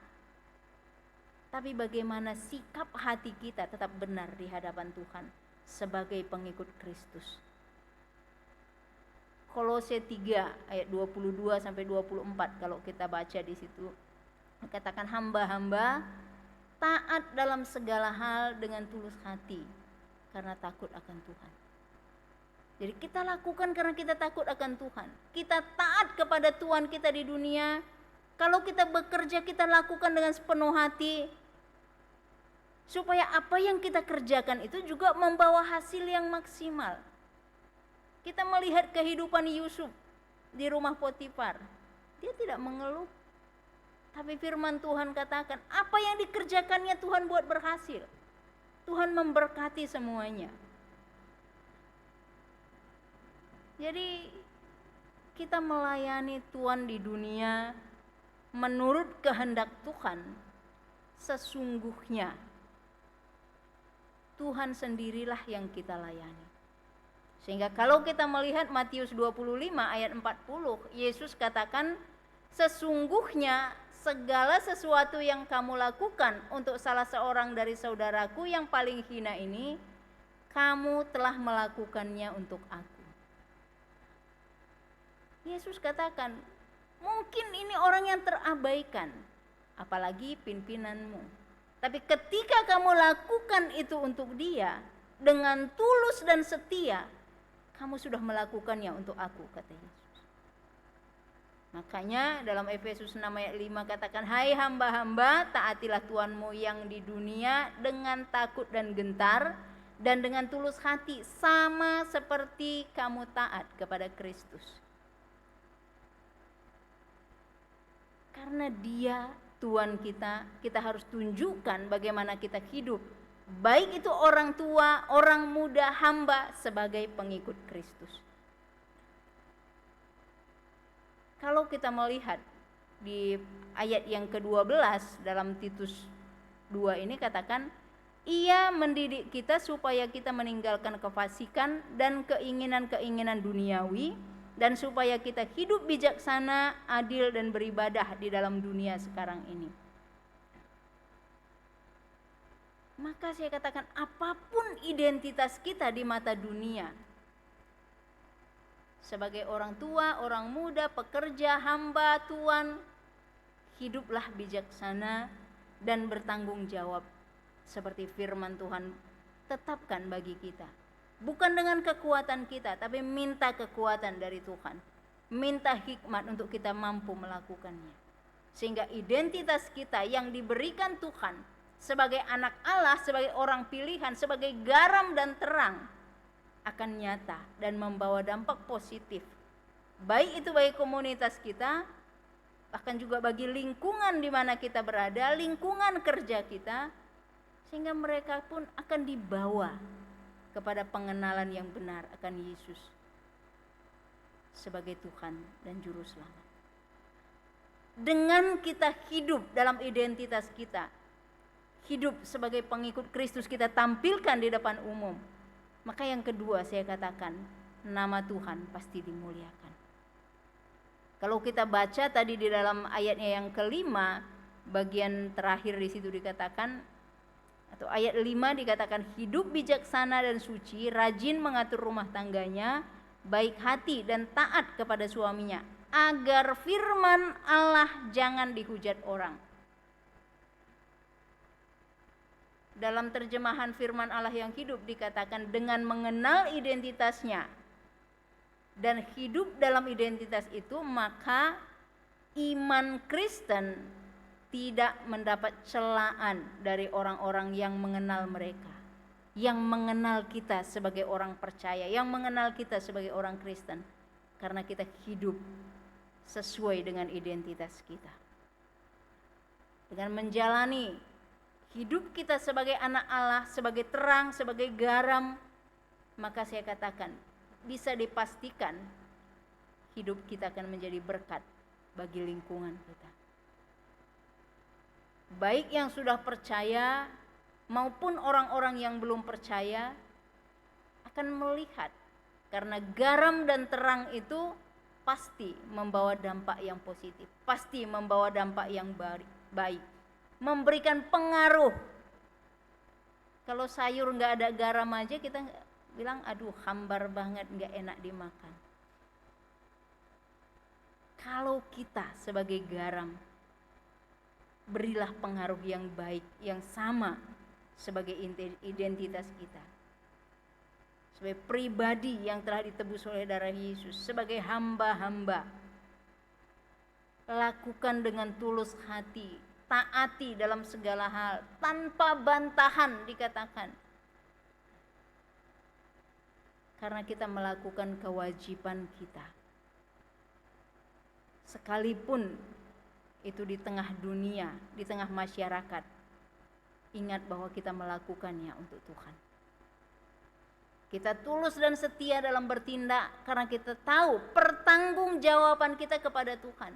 Tapi bagaimana sikap hati kita tetap benar di hadapan Tuhan sebagai pengikut Kristus. Kolose 3 ayat 22 sampai 24 kalau kita baca di situ, katakan hamba-hamba taat dalam segala hal dengan tulus hati karena takut akan Tuhan. Jadi kita lakukan karena kita takut akan Tuhan. Kita taat kepada Tuhan kita di dunia. Kalau kita bekerja kita lakukan dengan sepenuh hati, supaya apa yang kita kerjakan itu juga membawa hasil yang maksimal. Kita melihat kehidupan Yusuf di rumah Potifar. Dia tidak mengeluh. Tapi firman Tuhan katakan, apa yang dikerjakannya Tuhan buat berhasil. Tuhan memberkati semuanya. Jadi kita melayani Tuhan di dunia menurut kehendak Tuhan, sesungguhnya Tuhan sendirilah yang kita layani. Sehingga kalau kita melihat Matius 25 ayat 40, Yesus katakan, sesungguhnya segala sesuatu yang kamu lakukan untuk salah seorang dari saudaraku yang paling hina ini, kamu telah melakukannya untuk aku. Yesus katakan, mungkin ini orang yang terabaikan, apalagi pimpinanmu. Tapi ketika kamu lakukan itu untuk dia, dengan tulus dan setia, kamu sudah melakukannya untuk aku, kata Yesus. Makanya dalam Efesus 6 ayat 5 katakan, hai hamba-hamba, taatilah Tuhanmu yang di dunia dengan takut dan gentar, dan dengan tulus hati, sama seperti kamu taat kepada Kristus. Karena dia Tuhan kita, kita harus tunjukkan bagaimana kita hidup. Baik itu orang tua, orang muda, hamba sebagai pengikut Kristus. Kalau kita melihat di ayat yang ke-12 dalam Titus 2 ini katakan, ia mendidik kita supaya kita meninggalkan kefasikan dan keinginan-keinginan duniawi, dan supaya kita hidup bijaksana, adil, dan beribadah di dalam dunia sekarang ini. Maka saya katakan, apapun identitas kita di mata dunia, sebagai orang tua, orang muda, pekerja, hamba Tuhan, hiduplah bijaksana dan bertanggung jawab seperti firman Tuhan tetapkan bagi kita. Bukan dengan kekuatan kita, tapi minta kekuatan dari Tuhan. Minta hikmat untuk kita mampu melakukannya. Sehingga identitas kita yang diberikan Tuhan sebagai anak Allah, sebagai orang pilihan, sebagai garam dan terang, akan nyata dan membawa dampak positif. Baik itu bagi komunitas kita, bahkan juga bagi lingkungan di mana kita berada, lingkungan kerja kita, sehingga mereka pun akan dibawa kepada pengenalan yang benar akan Yesus sebagai Tuhan dan Juru Selamat. Dengan kita hidup dalam identitas kita, hidup sebagai pengikut Kristus, kita tampilkan di depan umum, maka yang kedua saya katakan, nama Tuhan pasti dimuliakan. Kalau kita baca tadi di dalam ayatnya yang kelima, bagian terakhir di situ dikatakan, atau ayat 5 dikatakan, hidup bijaksana dan suci, rajin mengatur rumah tangganya, baik hati dan taat kepada suaminya, agar firman Allah jangan dihujat orang. Dalam terjemahan firman Allah yang hidup dikatakan, dengan mengenal identitasnya dan hidup dalam identitas itu, maka iman Kristen tidak mendapat celaan dari orang-orang yang mengenal mereka, yang mengenal kita sebagai orang percaya, yang mengenal kita sebagai orang Kristen, karena kita hidup sesuai dengan identitas kita. Dengan menjalani hidup kita sebagai anak Allah, sebagai terang, sebagai garam, maka saya katakan, bisa dipastikan hidup kita akan menjadi berkat bagi lingkungan kita. Baik yang sudah percaya maupun orang-orang yang belum percaya akan melihat, karena garam dan terang itu pasti membawa dampak yang positif, pasti membawa dampak yang baik, memberikan pengaruh. Kalau sayur nggak ada garam aja kita bilang, aduh hambar banget, nggak enak dimakan. Kalau kita sebagai garam, berilah pengaruh yang baik, yang sama sebagai identitas kita. Sebagai pribadi yang telah ditebus oleh darah Yesus, sebagai hamba-hamba. Lakukan dengan tulus hati, taati dalam segala hal, tanpa bantahan dikatakan. karena kita melakukan kewajiban kita. Sekalipun itu di tengah dunia, di tengah masyarakat, ingat bahwa kita melakukannya untuk Tuhan. Kita tulus dan setia dalam bertindak karena kita tahu pertanggungjawaban kita kepada Tuhan.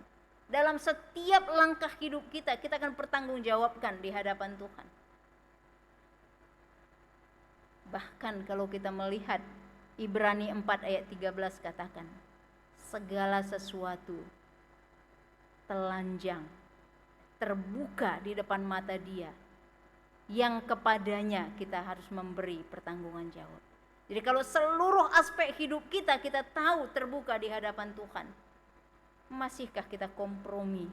Dalam setiap langkah hidup kita, kita akan pertanggungjawabkan di hadapan Tuhan. Bahkan kalau kita melihat Ibrani 4 ayat 13 katakan, segala sesuatu telanjang, terbuka di depan mata Dia, yang kepadanya kita harus memberi pertanggungan jawab. Jadi kalau seluruh aspek hidup kita tahu terbuka di hadapan Tuhan, masihkah kita kompromi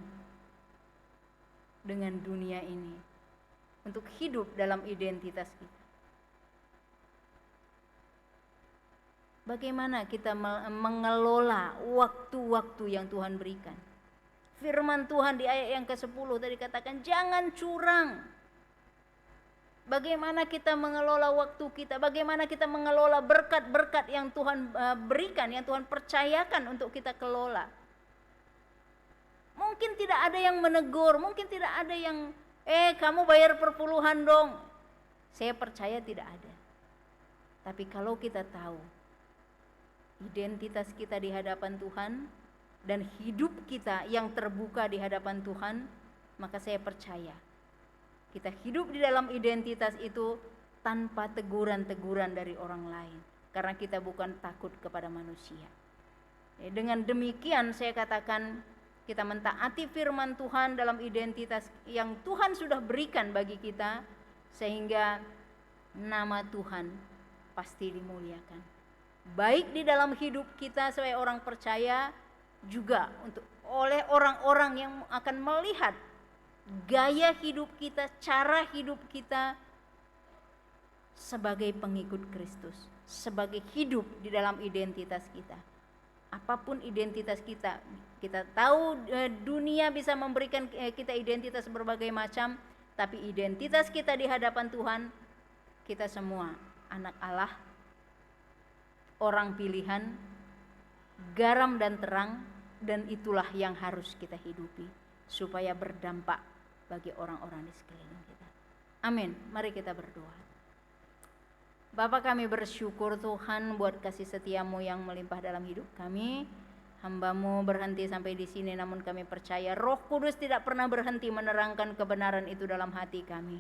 dengan dunia ini untuk hidup dalam identitas kita? Bagaimana kita mengelola waktu-waktu yang Tuhan berikan? Firman Tuhan di ayat yang ke-10 tadi katakan, jangan curang. Bagaimana kita mengelola waktu kita? Bagaimana kita mengelola berkat-berkat yang Tuhan berikan, yang Tuhan percayakan untuk kita kelola? Mungkin tidak ada yang menegur, mungkin tidak ada yang, kamu bayar perpuluhan dong. Saya percaya tidak ada. Tapi kalau kita tahu identitas kita di hadapan Tuhan dan hidup kita yang terbuka di hadapan Tuhan, maka saya percaya kita hidup di dalam identitas itu tanpa teguran-teguran dari orang lain, karena kita bukan takut kepada manusia. Dengan demikian saya katakan, kita mentaati firman Tuhan dalam identitas yang Tuhan sudah berikan bagi kita, sehingga nama Tuhan pasti dimuliakan. Baik di dalam hidup kita sebagai orang percaya, juga oleh orang-orang yang akan melihat gaya hidup kita, cara hidup kita sebagai pengikut Kristus, sebagai hidup di dalam identitas kita. Apapun identitas kita, kita tahu dunia bisa memberikan kita identitas berbagai macam, tapi identitas kita di hadapan Tuhan, kita semua anak Allah, orang pilihan, garam dan terang, dan itulah yang harus kita hidupi supaya berdampak bagi orang-orang di sekeliling kita. Amin. Mari kita berdoa. Bapa, kami bersyukur Tuhan buat kasih setiamu yang melimpah dalam hidup kami. Hamba-Mu berhenti sampai di sini, namun kami percaya Roh Kudus tidak pernah berhenti menerangkan kebenaran itu dalam hati kami.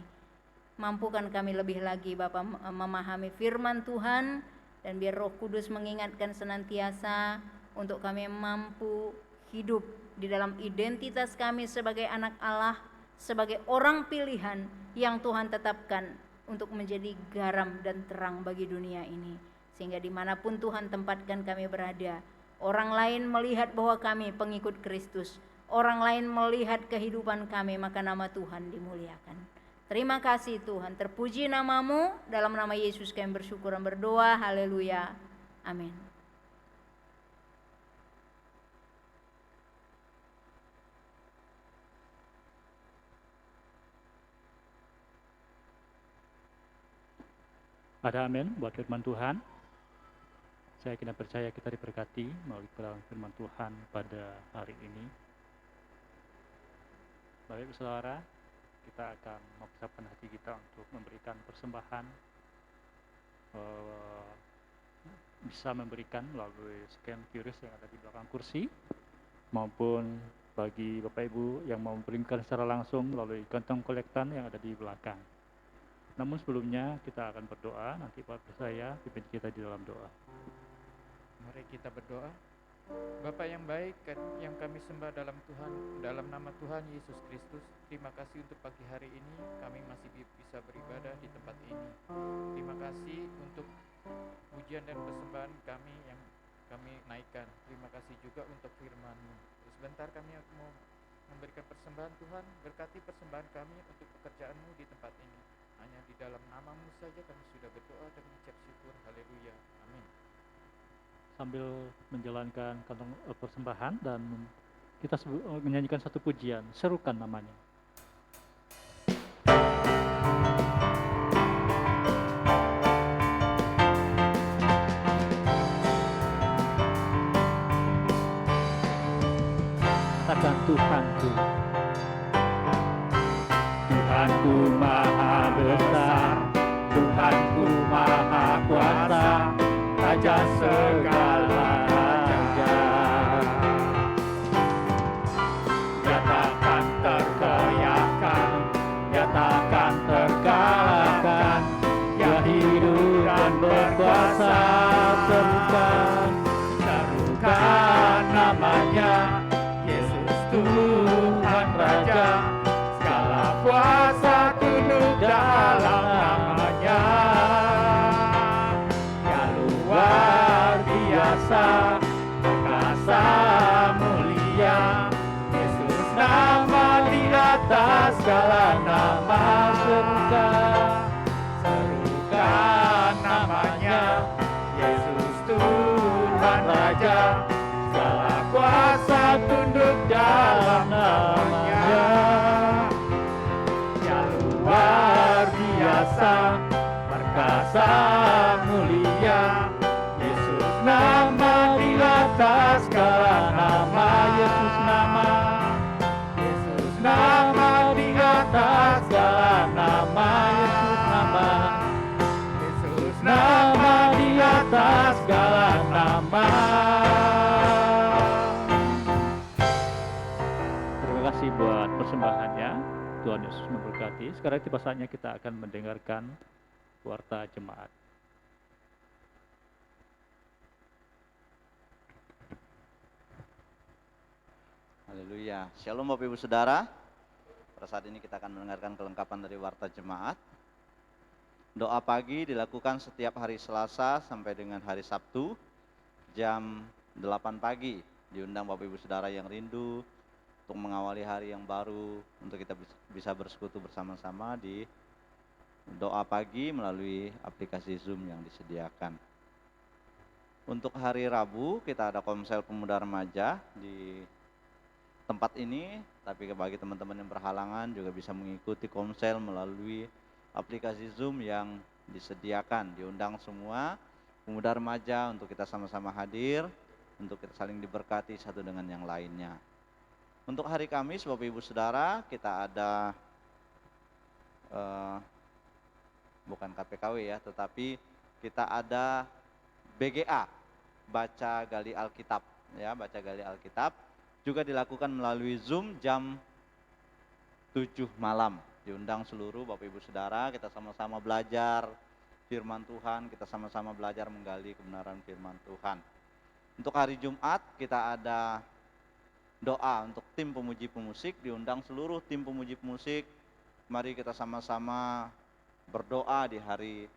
Mampukan kami lebih lagi Bapa memahami firman Tuhan, dan biar Roh Kudus mengingatkan senantiasa untuk kami mampu hidup di dalam identitas kami sebagai anak Allah, sebagai orang pilihan yang Tuhan tetapkan untuk menjadi garam dan terang bagi dunia ini. Sehingga dimanapun Tuhan tempatkan kami berada, orang lain melihat bahwa kami pengikut Kristus, orang lain melihat kehidupan kami, maka nama Tuhan dimuliakan. Terima kasih Tuhan, terpuji nama-Mu, dalam nama Yesus kami bersyukur dan berdoa, haleluya, amin. Ada amin buat firman Tuhan. Saya kira percaya kita diberkati melalui kebenaran firman Tuhan pada hari ini. Baik saudara, kita akan mempersiapkan hati kita untuk memberikan persembahan. Bisa memberikan melalui scan QRIS yang ada di belakang kursi, maupun bagi Bapak Ibu yang mau memberikan secara langsung melalui kantong kolektan yang ada di belakang. Namun sebelumnya kita akan berdoa, nanti Pak saya pimpin kita di dalam doa. Mari kita berdoa. Bapa yang baik, yang kami sembah dalam Tuhan, dalam nama Tuhan Yesus Kristus, terima kasih untuk pagi hari ini kami masih bisa beribadah di tempat ini. Terima kasih untuk pujian dan persembahan kami yang kami naikkan. Terima kasih juga untuk firman-Mu. Sebentar kami mau memberikan persembahan Tuhan, berkati persembahan kami untuk pekerjaan-Mu di tempat ini. Hanya di dalam nama-Mu saja kami sudah berdoa dan mengucap syukur. Haleluya. Amin. Sambil menjalankan kantong persembahan dan kita menyanyikan satu pujian, serukan namanya. Tuhanku. Tuhanku maha besar, Tuhanku maha kuasa, Raja segala raja. Nyatakan terkoyakkan, nyatakan terkalahkan, Dia hidup dan berkuasa. Serukan namanya, Yesus Tuhan Raja, segala kuasa tunduk dalam namanya. Ya luar biasa, perkasa mulia, Yesus nama di atas segala nama. Serukan namanya, Yesus Tuhan Raja, segala kuasa tunduk dalam namanya. Ya luar biasa, perkasa mulia, Yesus nama di atas segala nama. Yesus nama, Yesus nama di atas segala nama. Yesus nama, Yesus nama di atas segala nama. Terima kasih buat persembahannya. Tuhan Yesus memberkati. Sekarang tiba saatnya kita akan mendengarkan warta jemaat. Haleluya. Shalom Bapak Ibu Saudara. Pada saat ini kita akan mendengarkan kelengkapan dari warta jemaat. Doa pagi dilakukan setiap hari Selasa sampai dengan hari Sabtu jam 8 pagi. Diundang Bapak Ibu Saudara yang rindu untuk mengawali hari yang baru, untuk kita bisa bersekutu bersama-sama di doa pagi melalui aplikasi Zoom yang disediakan. Untuk hari Rabu kita ada komsel pemuda remaja di tempat ini, tapi bagi teman-teman yang berhalangan juga bisa mengikuti komsel melalui aplikasi Zoom yang disediakan. Diundang semua pemuda remaja untuk kita sama-sama hadir, untuk kita saling diberkati satu dengan yang lainnya. Untuk hari Kamis Bapak Ibu Saudara kita ada bukan KPKW ya, tetapi kita ada BGA, baca gali Alkitab ya, baca gali Alkitab juga dilakukan melalui Zoom jam 7 malam. Diundang seluruh Bapak Ibu Saudara, kita sama-sama belajar firman Tuhan, kita sama-sama belajar menggali kebenaran firman Tuhan. Untuk hari Jumat kita ada doa untuk tim pemuji pemusik, diundang seluruh tim pemuji pemusik. Mari kita sama-sama berdoa di hari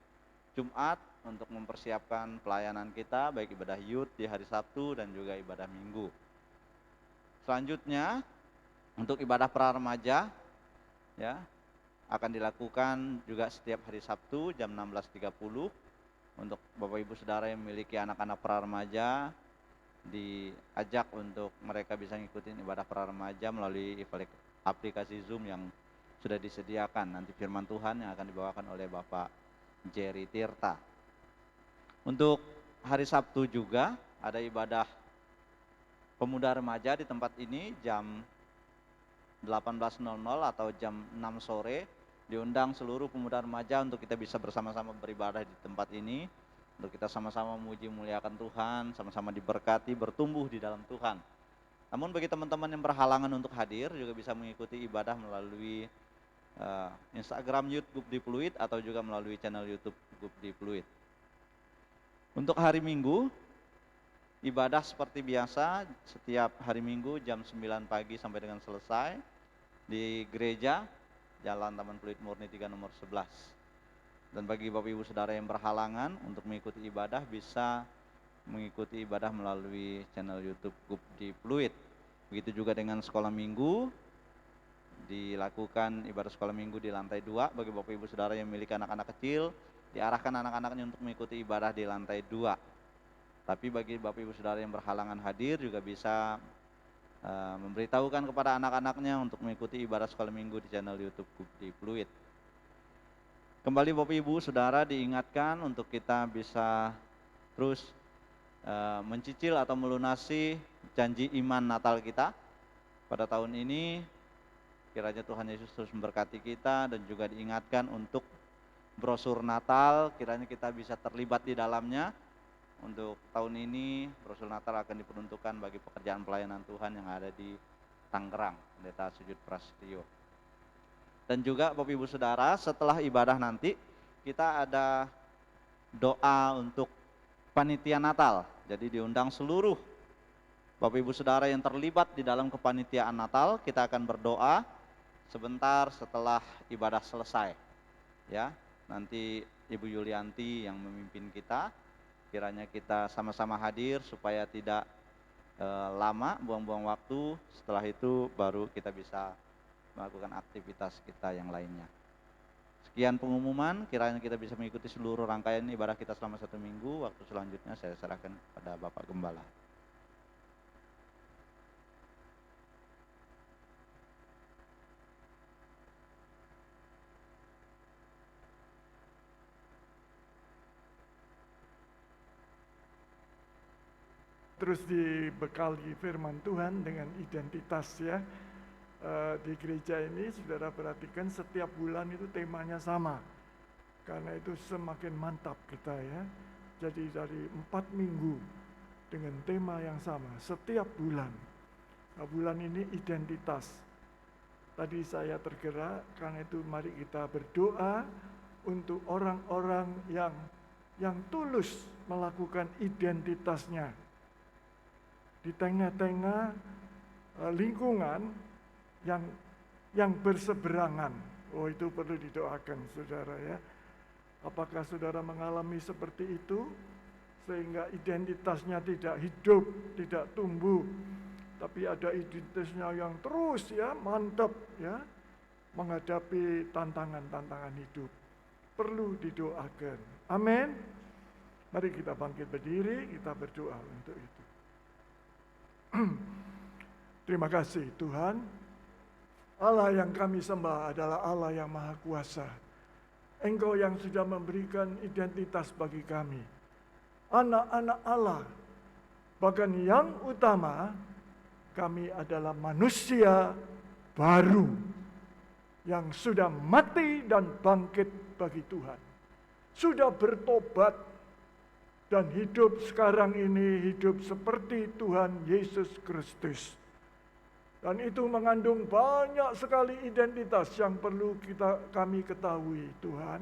Jumat untuk mempersiapkan pelayanan kita, baik ibadah youth di hari Sabtu dan juga ibadah Minggu. Selanjutnya untuk ibadah pra remaja ya akan dilakukan juga setiap hari Sabtu jam 16.30. Untuk Bapak Ibu Saudara yang memiliki anak-anak pra remaja, diajak untuk mereka bisa ngikutin ibadah pra remaja melalui aplikasi Zoom yang sudah disediakan. Nanti firman Tuhan yang akan dibawakan oleh Bapak Jerry Tirta. Untuk hari Sabtu juga ada ibadah pemuda remaja di tempat ini jam 18.00 atau jam 6 sore. Diundang seluruh pemuda remaja untuk kita bisa bersama-sama beribadah di tempat ini, untuk kita sama-sama memuji muliakan Tuhan, sama-sama diberkati, bertumbuh di dalam Tuhan. Namun bagi teman-teman yang berhalangan untuk hadir juga bisa mengikuti ibadah melalui Instagram Youth Group di Pluit atau juga melalui channel YouTube Group di Pluit. Untuk hari Minggu, ibadah seperti biasa setiap hari Minggu jam 9 pagi sampai dengan selesai di gereja Jalan Taman Pluit Murni 3 nomor 11. Dan bagi Bapak Ibu Saudara yang berhalangan untuk mengikuti ibadah bisa mengikuti ibadah melalui channel YouTube Group di Pluit. Begitu juga dengan sekolah minggu, dilakukan ibadah sekolah minggu di lantai 2. Bagi Bapak Ibu Saudara yang memiliki anak-anak kecil, diarahkan anak-anaknya untuk mengikuti ibadah di lantai 2. Tapi bagi Bapak Ibu Saudara yang berhalangan hadir juga bisa memberitahukan kepada anak-anaknya untuk mengikuti ibadah sekolah minggu di channel YouTube Group di Pluit. Kembali Bapak Ibu Saudara diingatkan untuk kita bisa terus mencicil atau melunasi janji iman Natal kita pada tahun ini kiranya Tuhan Yesus terus memberkati kita dan juga diingatkan untuk brosur Natal, kiranya kita bisa terlibat di dalamnya. Untuk tahun ini brosur Natal akan diperuntukkan bagi pekerjaan pelayanan Tuhan yang ada di Tangerang, Pendeta Sujud Prasetyo. Dan juga Bapak Ibu Saudara, setelah ibadah nanti kita ada doa untuk panitia Natal. Jadi diundang seluruh Bapak Ibu Saudara yang terlibat di dalam kepanitiaan Natal, kita akan berdoa sebentar setelah ibadah selesai. Ya, nanti Ibu Yulianti yang memimpin kita, kiranya kita sama-sama hadir supaya tidak lama, buang-buang waktu. Setelah itu baru kita bisa melakukan aktivitas kita yang lainnya. Sekian pengumuman, kiranya kita bisa mengikuti seluruh rangkaian ibadah kita selama 1 minggu. Waktu selanjutnya saya serahkan pada Bapak Gembala. Terus dibekali firman Tuhan dengan identitas ya. Di gereja ini saudara perhatikan setiap bulan itu temanya sama. Karena itu semakin mantap kita ya. Jadi dari 4 minggu dengan tema yang sama setiap bulan. Nah, bulan ini identitas. Tadi saya tergerak, karena itu mari kita berdoa untuk orang-orang yang tulus melakukan identitasnya di tengah-tengah lingkungan yang berseberangan. Oh, itu perlu didoakan saudara ya. Apakah saudara mengalami seperti itu sehingga identitasnya tidak hidup, tidak tumbuh, tapi ada identitasnya yang terus ya mantap ya menghadapi tantangan-tantangan hidup. Perlu didoakan. Amin. Mari kita bangkit berdiri, kita berdoa untuk itu. Terima kasih Tuhan. Allah yang kami sembah adalah Allah yang Maha Kuasa. Engkau yang sudah memberikan identitas bagi kami. Anak-anak Allah. Bahkan yang utama, kami adalah manusia baru yang sudah mati dan bangkit bagi Tuhan. Sudah bertobat dan hidup sekarang ini hidup seperti Tuhan Yesus Kristus. Dan itu mengandung banyak sekali identitas yang perlu kami ketahui Tuhan.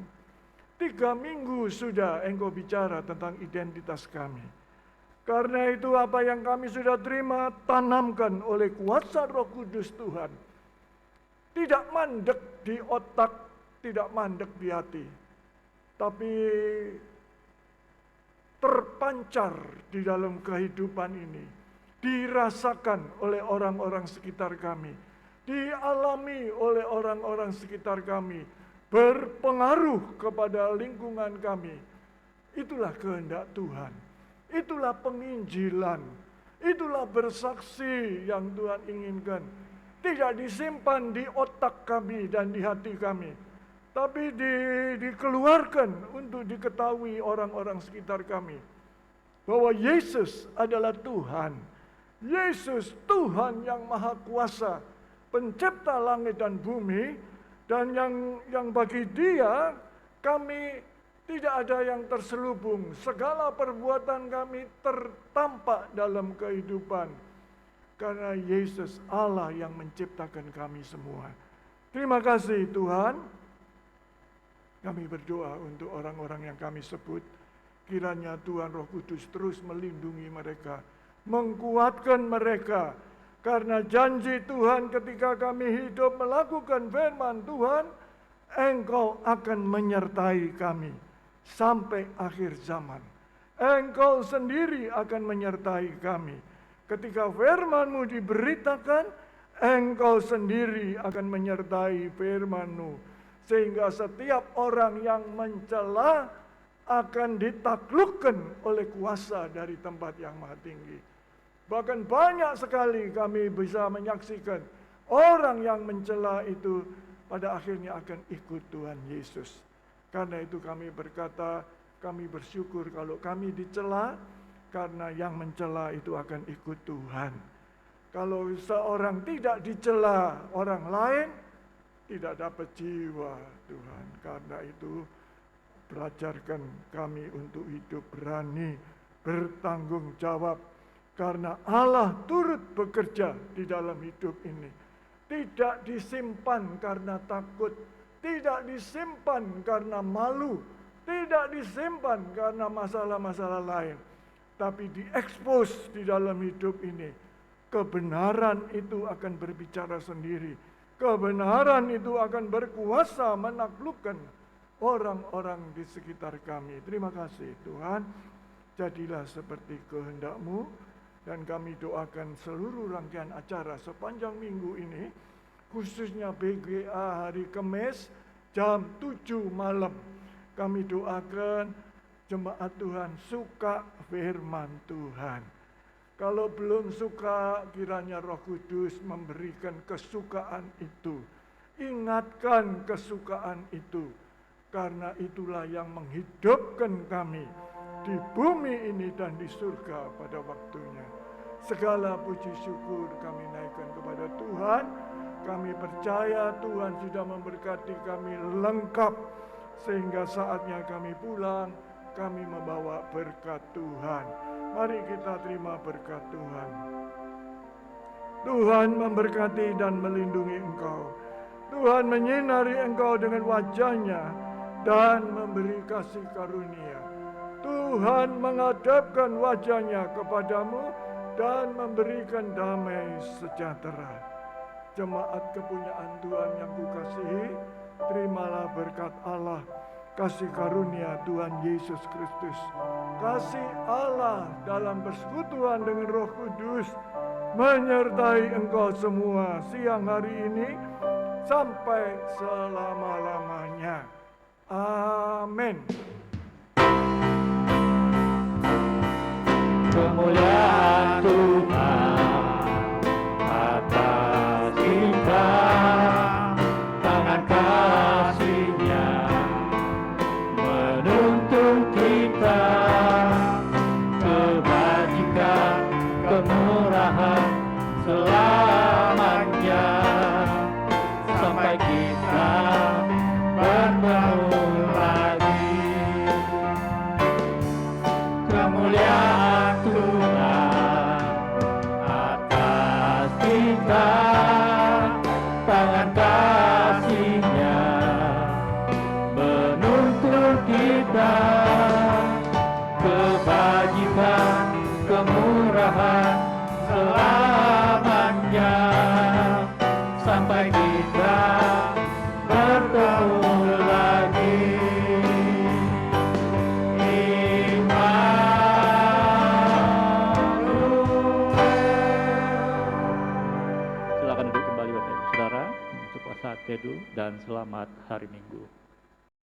3 minggu sudah Engkau bicara tentang identitas kami. Karena itu apa yang kami sudah terima tanamkan oleh kuasa Roh Kudus Tuhan. Tidak mandek di otak, tidak mandek di hati. Tapi terpancar di dalam kehidupan ini, dirasakan oleh orang-orang sekitar kami, dialami oleh orang-orang sekitar kami, berpengaruh kepada lingkungan kami. Itulah kehendak Tuhan, itulah penginjilan, itulah bersaksi yang Tuhan inginkan. Tidak disimpan di otak kami dan di hati kami, tapi dikeluarkan untuk diketahui orang-orang sekitar kami bahwa Yesus adalah Tuhan. Yesus Tuhan yang Maha Kuasa, pencipta langit dan bumi, dan yang bagi Dia kami tidak ada yang terselubung. Segala perbuatan kami tertampak dalam kehidupan karena Yesus Allah yang menciptakan kami semua. Terima kasih Tuhan. Kami berdoa untuk orang-orang yang kami sebut. Kiranya Tuhan Roh Kudus terus melindungi mereka, menguatkan mereka. Karena janji Tuhan ketika kami hidup melakukan firman Tuhan, Engkau akan menyertai kami sampai akhir zaman. Engkau sendiri akan menyertai kami. Ketika firman-Mu diberitakan, Engkau sendiri akan menyertai firman-Mu. Sehingga setiap orang yang mencela akan ditaklukkan oleh kuasa dari tempat yang maha tinggi. Bahkan banyak sekali kami bisa menyaksikan orang yang mencela itu pada akhirnya akan ikut Tuhan Yesus. Karena itu kami berkata, kami bersyukur kalau kami dicela, karena yang mencela itu akan ikut Tuhan. Kalau seorang tidak dicela orang lain, tidak dapat jiwa Tuhan. Karena itu belajarkan kami untuk hidup berani, bertanggung jawab. Karena Allah turut bekerja di dalam hidup ini. Tidak disimpan karena takut, tidak disimpan karena malu, tidak disimpan karena masalah-masalah lain. Tapi diekspos di dalam hidup ini. Kebenaran itu akan berbicara sendiri. Kebenaran itu akan berkuasa menaklukkan orang-orang di sekitar kami. Terima kasih Tuhan. Jadilah seperti kehendak-Mu. Dan kami doakan seluruh rangkaian acara sepanjang minggu ini, khususnya BGA hari Kamis jam 7 malam. Kami doakan jemaat Tuhan suka firman Tuhan. Kalau belum suka, kiranya Roh Kudus memberikan kesukaan itu. Ingatkan kesukaan itu, karena itulah yang menghidupkan kami di bumi ini dan di surga pada waktunya. Segala puji syukur kami naikkan kepada Tuhan. Kami percaya Tuhan sudah memberkati kami lengkap, sehingga saatnya kami pulang, kami membawa berkat Tuhan. Mari kita terima berkat Tuhan. Tuhan memberkati dan melindungi engkau. Tuhan menyinari engkau dengan wajah-Nya dan memberi kasih karunia. Tuhan menghadapkan wajah-Nya kepadamu dan memberikan damai sejahtera. Jemaat kepunyaan Tuhan yang kukasihi, terimalah berkat Allah, kasih karunia Tuhan Yesus Kristus, kasih Allah dalam persekutuan dengan Roh Kudus menyertai engkau semua siang hari ini sampai selama-lamanya. Amin. Kemuliaan Tuhan atas kita, tangan kasih-Nya menuntun kita, kebajikan, kemurahan selamanya, sampai kita bertemu lagi. Kemuliaan Tuhan atas kita, tangan kasih-Nya menuntun kita, kebajikan, kemurahan selamanya, sampai kita bertemu lagi. Silakan duduk kembali Bapak Ibu Saudara untuk saat teduh dan selamat hari Minggu.